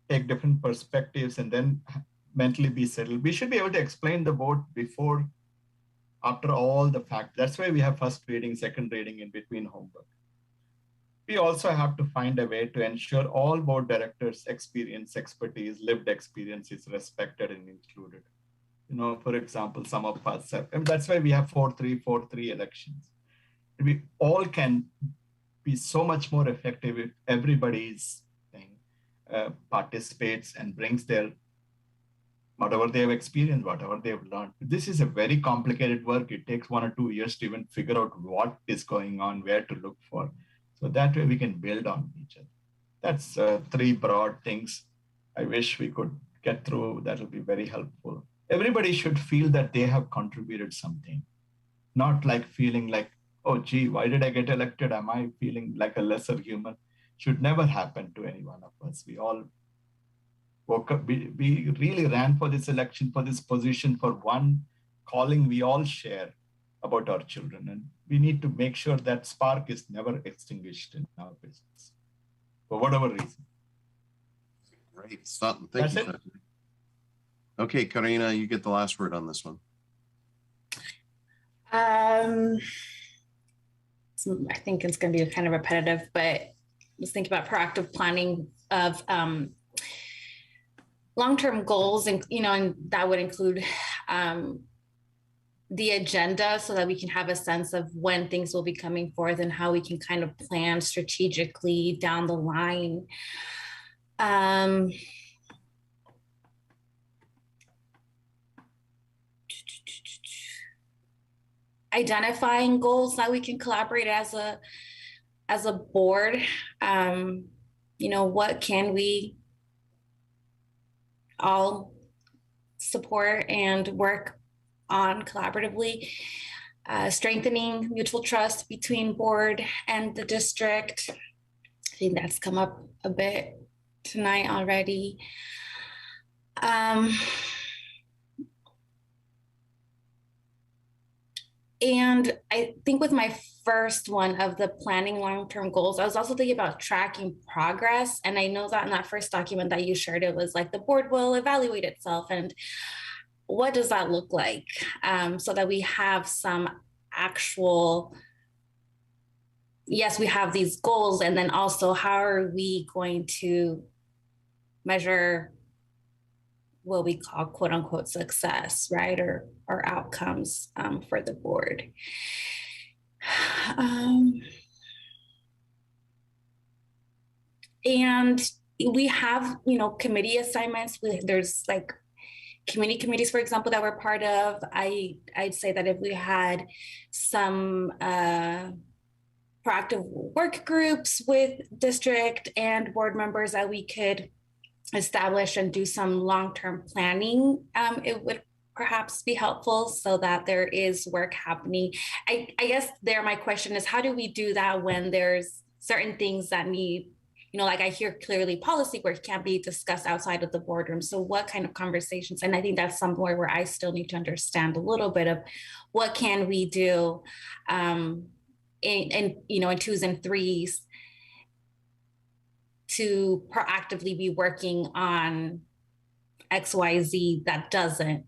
take different perspectives and then mentally be settled. We should be able to explain the board after all the facts. That's why we have first reading, second reading, in between homework. We also have to find a way to ensure all board directors' experience, expertise, lived experience is respected and included. For example, some of us have, and that's why we have 4-3 elections. We all can be so much more effective if everybody's participates and brings their whatever they have experienced, whatever they have learned. This is a very complicated work. It takes 1 or 2 years to even figure out what is going on, where to look for. So that way we can build on each other. That's 3 broad things I wish we could get through. That'll be very helpful. Everybody should feel that they have contributed something, not like feeling like, oh, gee, why did I get elected? Am I feeling like a lesser human? Should never happen to any one of us. We all we really ran for this election, for this position, for one calling we all share about our children. And we need to make sure that spark is never extinguished in our business, for whatever reason.
Great. Thank you.
It.
Okay, Karina, you get the last word on this one.
So I think it's going to be kind of repetitive, but let's think about proactive planning of long-term goals, and and that would include the agenda, so that we can have a sense of when things will be coming forth and how we can kind of plan strategically down the line. Identifying goals that we can collaborate as a board. What can we all support and work on collaboratively? Strengthening mutual trust between board and the district. I think that's come up a bit tonight already. And I think with my first one of the planning long-term goals, I was also thinking about tracking progress. And I know that in that first document that you shared, it was like the board will evaluate itself. And what does that look like? So that we have some actual, yes, we have these goals. And then also, how are we going to measure what we call quote unquote success, right? Or outcomes for the board. And we have, committee assignments. There's like community committees, for example, that we're part of. I'd say that if we had some proactive work groups with district and board members that we could establish and do some long-term planning, it would perhaps be helpful, so that there is work happening. I guess my question is, how do we do that when there's certain things that need, like I hear clearly policy work can't be discussed outside of the boardroom. So what kind of conversations? And I think that's somewhere where I still need to understand a little bit of what can we do in twos and threes to proactively be working on XYZ that doesn't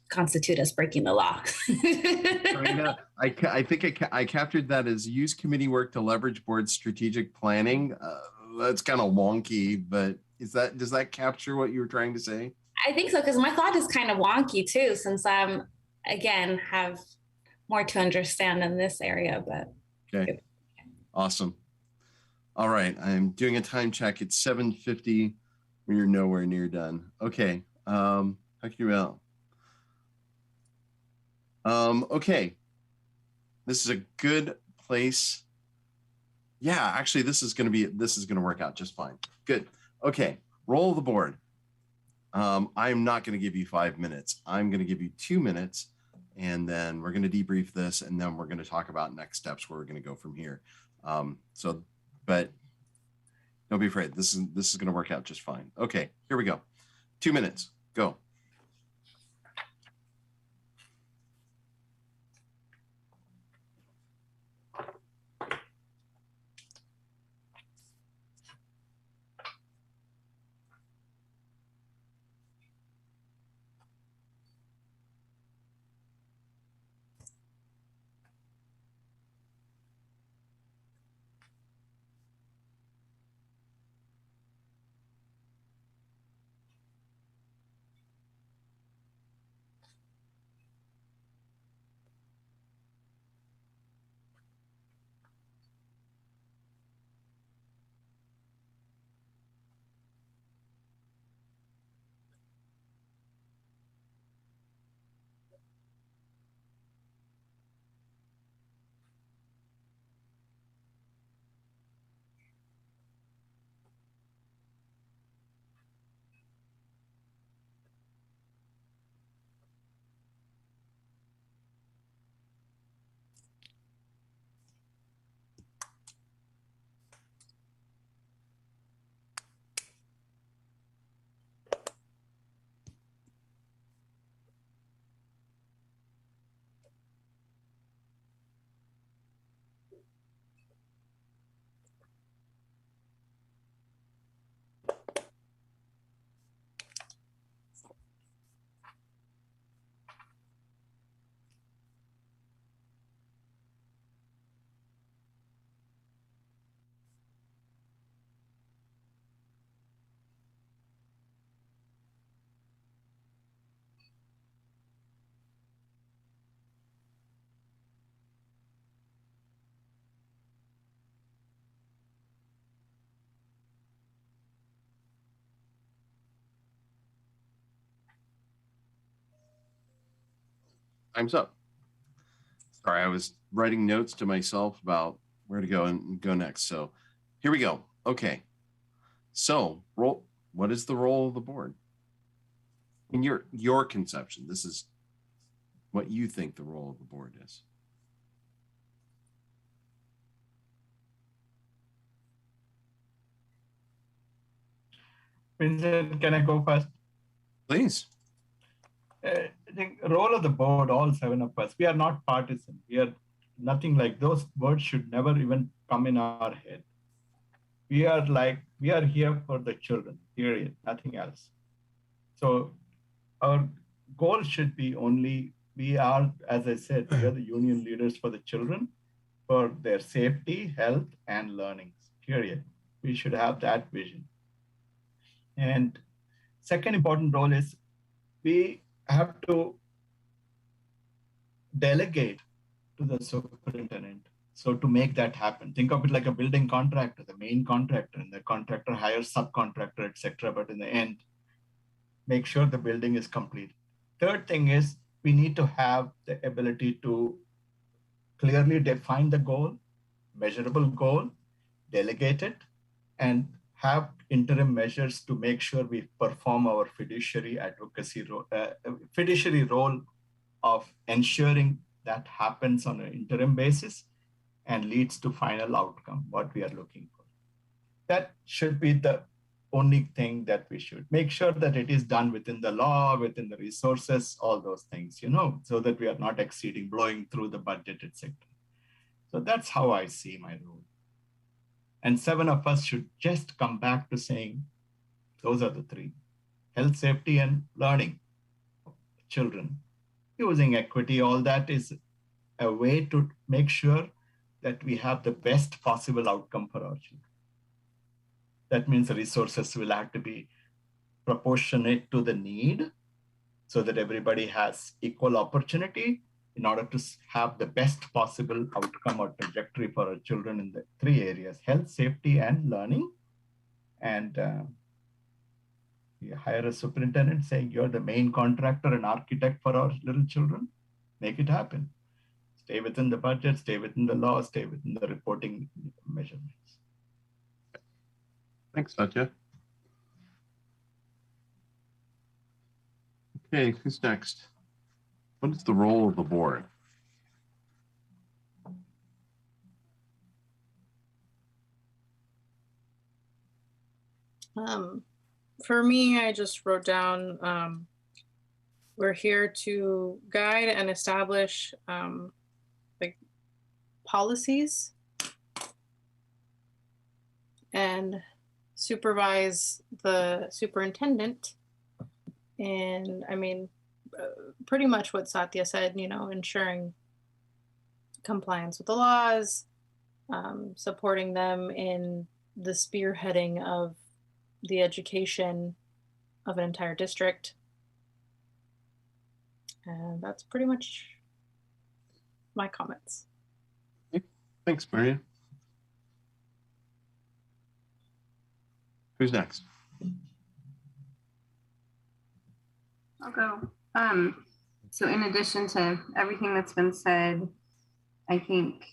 constitute us breaking the law.
I think I captured that as use committee work to leverage board strategic planning. That's kind of wonky, but does that capture what you were trying to say?
I think so, because my thought is kind of wonky too, since I'm, again, have more to understand in this area, but.
Okay. Awesome. All right. I'm doing a time check. It's 7:50 when you're nowhere near done. Okay. Thank you, Al. Okay. This is a good place. Yeah, actually, this is going to work out just fine. Good. Okay. Roll the board. I'm not going to give you 5 minutes. I'm going to give you 2 minutes, and then we're going to debrief this, and then we're going to talk about next steps, where we're going to go from here. But don't be afraid. This is going to work out just fine. Okay, here we go. 2 minutes. Go. Time's up. Sorry, I was writing notes to myself about where to go and go next. So here we go. Okay. So what is the role of the board? In your conception, this is what you think the role of the board is.
Vincent, can I go first?
Please.
I think role of the board, all 7 of us, we are not partisan. We are nothing like those words should never even come in our head. We are here for the children, period, nothing else. So our goal should be only, we are, as I said, we are the union leaders for the children, for their safety, health, and learning, period. We should have that vision. And second important role is we have to delegate to the superintendent. So to make that happen, think of it like a building contractor, the main contractor, and the contractor hires subcontractor, etc. But in the end, make sure the building is complete. Third thing is we need to have the ability to clearly define the goal, measurable goal, delegate it, and have interim measures to make sure we perform our fiduciary role of ensuring that happens on an interim basis and leads to final outcome, what we are looking for. That should be the only thing that we should make sure that it is done within the law, within the resources, all those things, so that we are not exceeding, blowing through the budget, etc. So that's how I see my role. And 7 of us should just come back to saying, those are the 3: health, safety, and learning of children. Using equity, all that is a way to make sure that we have the best possible outcome for our children. That means the resources will have to be proportionate to the need so that everybody has equal opportunity in order to have the best possible outcome or trajectory for our children in the 3 areas: health, safety, and learning. And you hire a superintendent saying, you're the main contractor and architect for our little children, make it happen. Stay within the budget, stay within the law, stay within the reporting measurements.
Thanks, Satya. Okay, who's next? What is the role of the board?
For me, I just wrote down, we're here to guide and establish like policies and supervise the superintendent. And I mean, pretty much what Satya said, ensuring compliance with the laws, supporting them in the spearheading of the education of an entire district. And that's pretty much my comments.
Thanks, Maria. Who's next?
I'll go. So in addition to everything that's been said, I think,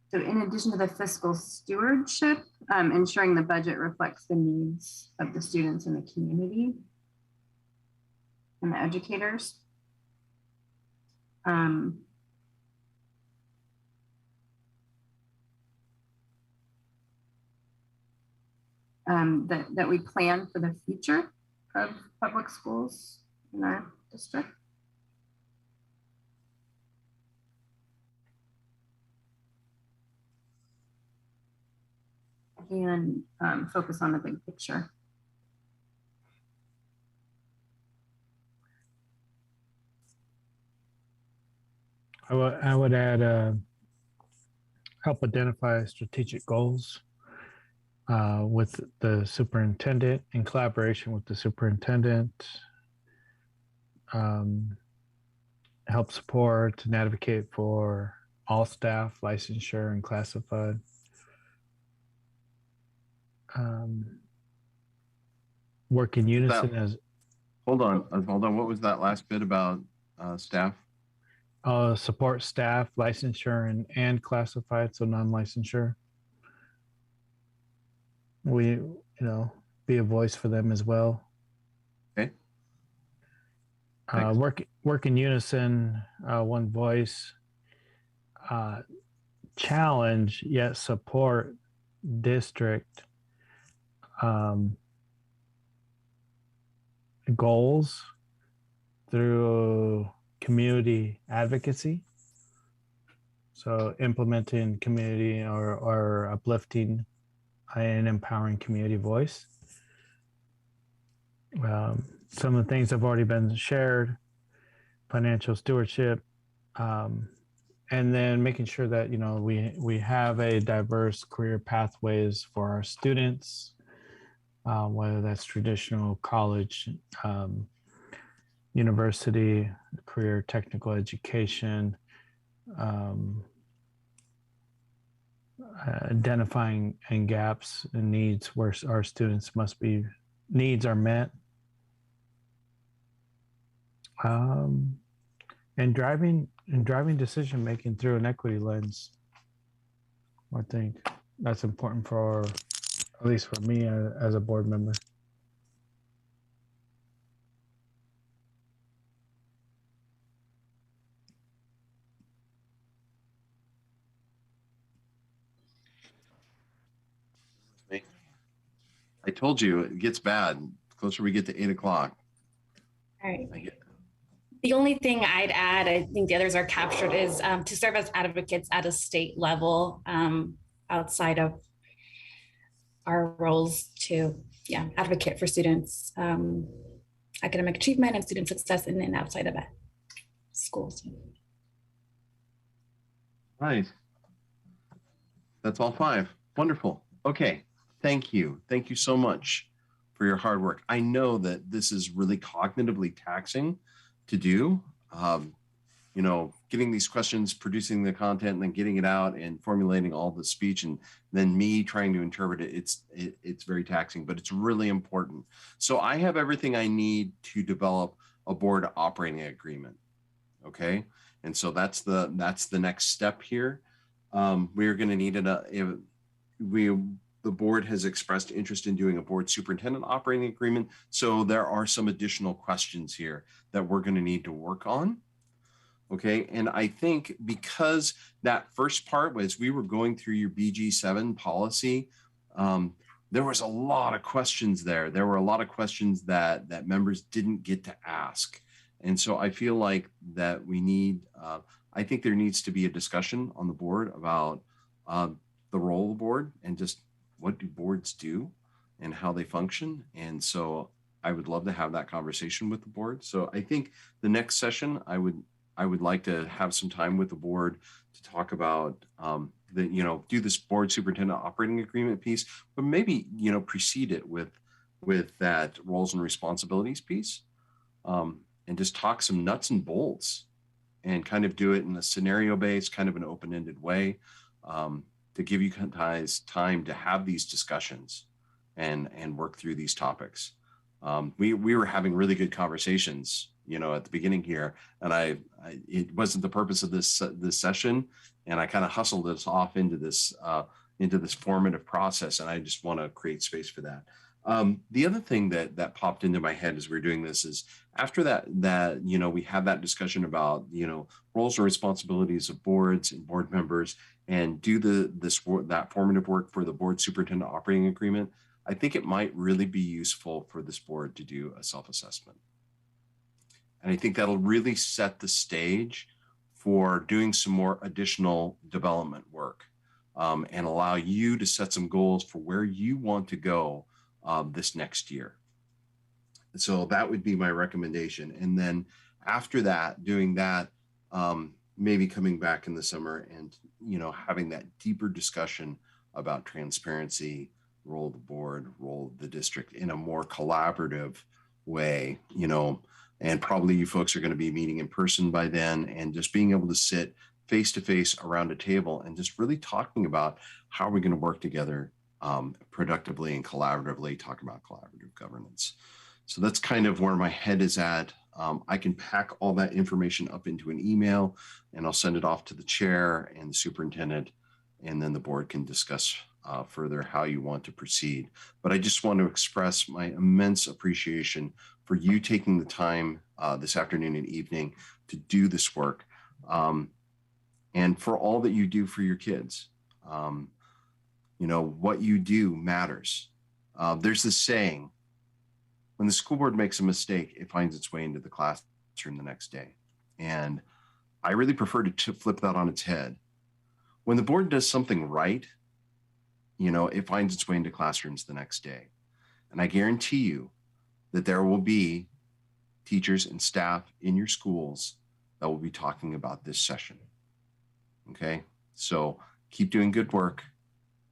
so in addition to the fiscal stewardship, ensuring the budget reflects the needs of the students in the community and the educators. That we plan for the future of public schools in our district. And focus on the big picture.
I would add help identify strategic goals with the superintendent, in collaboration with the superintendent, help support and advocate for all staff, licensure and classified. Work in unison as
Hold on. What was that last bit about staff?
Support staff, licensure and classified, so non-licensure. We, be a voice for them as well.
Okay.
Work in unison, one voice. Challenge yet support district goals through community advocacy. So implementing community or uplifting and empowering community voice. Some of the things have already been shared, financial stewardship, and then making sure that, we have a diverse career pathways for our students, whether that's traditional college, university, career technical education, identifying and gaps and needs where our students needs are met, and driving decision making through an equity lens. I think that's important for, at least for me as a board member.
I told you it gets bad the closer we get to 8 o'clock.
All right. The only thing I'd add, I think the others are captured, is to serve as advocates at a state level, outside of our roles to, advocate for students, academic achievement and student success in and outside of schools.
Right. That's all 5. Wonderful. Okay. Thank you. Thank you so much for your hard work. I know that this is really cognitively taxing to do. Getting these questions, producing the content, and then getting it out and formulating all the speech, and then me trying to interpret it. It's very taxing, but it's really important. So I have everything I need to develop a board operating agreement. Okay. And so that's the next step here. We are going to need the board has expressed interest in doing a board superintendent operating agreement. So there are some additional questions here that we're going to need to work on. Okay. And I think because that first part was we were going through your BG7 policy, there was a lot of questions there. There were a lot of questions that members didn't get to ask. And so I feel like that we need, I think there needs to be a discussion on the board about the role of the board and just what do boards do and how they function. And so I would love to have that conversation with the board. So I think the next session, I would like to have some time with the board to talk about do this board superintendent operating agreement piece, but maybe, precede it with that roles and responsibilities piece, and just talk some nuts and bolts and kind of do it in a scenario based, kind of an open-ended way, to give you guys time to have these discussions and work through these topics. We were having really good conversations, at the beginning here, and it wasn't the purpose of this session, and I kind of hustled us off into this formative process, and I just want to create space for that. The other thing that popped into my head as we were doing this is after that we had that discussion about roles and responsibilities of boards and board members, and do that formative work for the board superintendent operating agreement. I think it might really be useful for this board to do a self-assessment. And I think that'll really set the stage for doing some more additional development work, and allow you to set some goals for where you want to go this next year. So that would be my recommendation. And then after that, doing that, maybe coming back in the summer and, having that deeper discussion about transparency, role of the board, role of the district in a more collaborative way, and probably you folks are going to be meeting in person by then, and just being able to sit face to face around a table and just really talking about how we're going to work together productively and collaboratively, talk about collaborative governance. So that's kind of where my head is at. I can pack all that information up into an email, and I'll send it off to the chair and the superintendent, and then the board can discuss further how you want to proceed. But I just want to express my immense appreciation for you taking the time this afternoon and evening to do this work, and for all that you do for your kids. What you do matters. There's this saying, when the school board makes a mistake, it finds its way into the classroom the next day. And I really prefer to flip that on its head. When the board does something right, it finds its way into classrooms the next day. And I guarantee you that there will be teachers and staff in your schools that will be talking about this session. Okay, so keep doing good work.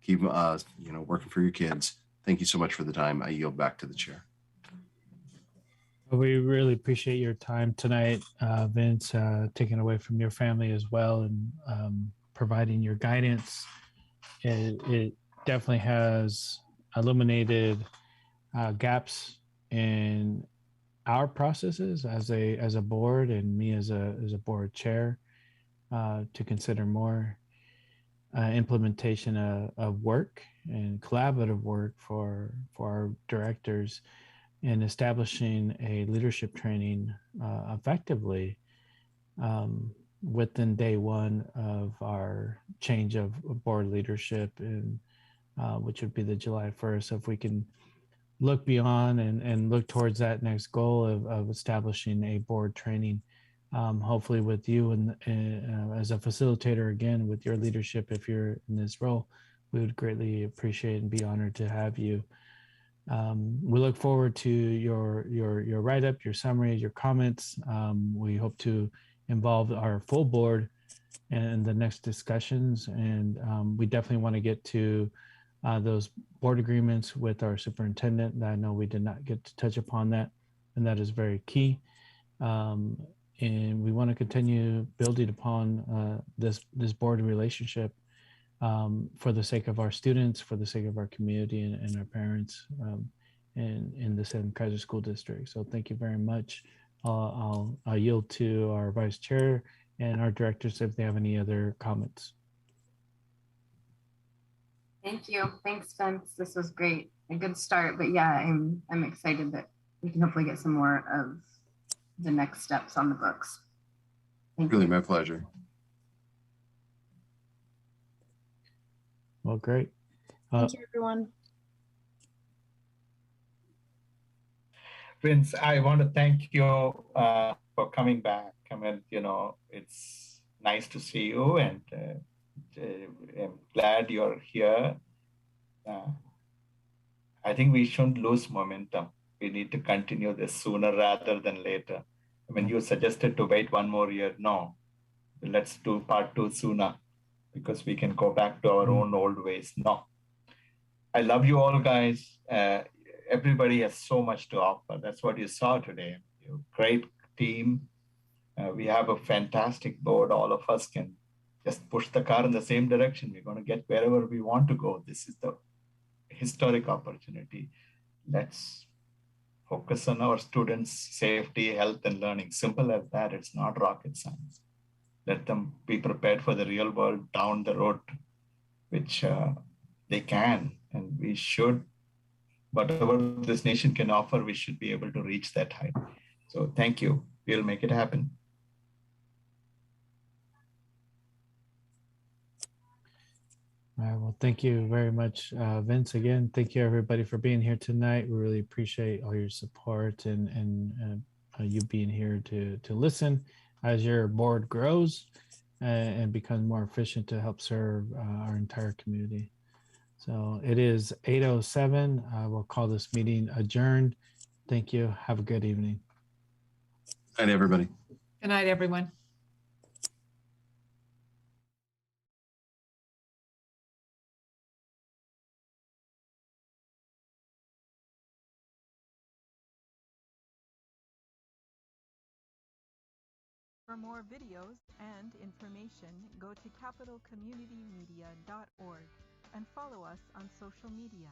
Keep working for your kids. Thank you so much for the time. I yield back to the chair.
We really appreciate your time tonight, Vince, taking away from your family as well, and providing your guidance. It definitely has illuminated gaps in our processes as a board, and me as a board chair, to consider more implementation of work and collaborative work for our directors, and establishing a leadership training effectively within day one of our change of board leadership, and which would be the July 1st. So if we can look beyond and look towards that next goal of establishing a board training, hopefully with you and as a facilitator, again, with your leadership, if you're in this role, we would greatly appreciate and be honored to have you. We look forward to your write-up, your summary, your comments. We hope to involve our full board in the next discussions, and we definitely want to get to those board agreements with our superintendent. I know we did not get to touch upon that, and that is very key. And we want to continue building upon this board relationship, for the sake of our students, for the sake of our community, and our parents, in the Salem-Keizer School District. So thank you very much. I'll yield to our vice chair and our directors if they have any other comments.
Thank you. Thanks, Vince. This was great. A good start, but yeah, I'm excited that we can hopefully get some more of the next steps on the books. Thank
Really,
you.
my pleasure.
Well, great.
Thank you, everyone.
Vince, I want to thank you for coming back. I mean, it's nice to see you, and I'm glad you're here. I think we shouldn't lose momentum. We need to continue this sooner rather than later. I mean, you suggested to wait one more year. No, let's do part 2 sooner, because we can go back to our own old ways. No, I love you all, guys. Everybody has so much to offer. That's what you saw today. Great team. We have a fantastic board. All of us can just push the car in the same direction. We're going to get wherever we want to go. This is the historic opportunity. Let's focus on our students' safety, health, and learning. Simple as that. It's not rocket science. Let them be prepared for the real world down the road, which they can, and we should. Whatever this nation can offer, we should be able to reach that height. So thank you. We'll make it happen.
All right. Well, thank you very much, Vince. Again, thank you everybody for being here tonight. We really appreciate all your support and you being here to listen as your board grows and becomes more efficient to help serve our entire community. So it is 8:07. We'll call this meeting adjourned. Thank you. Have a good evening.
Good night, everybody.
Good night, everyone.
For more videos and information, go to capitalcommunitymedia.org and follow us on social media.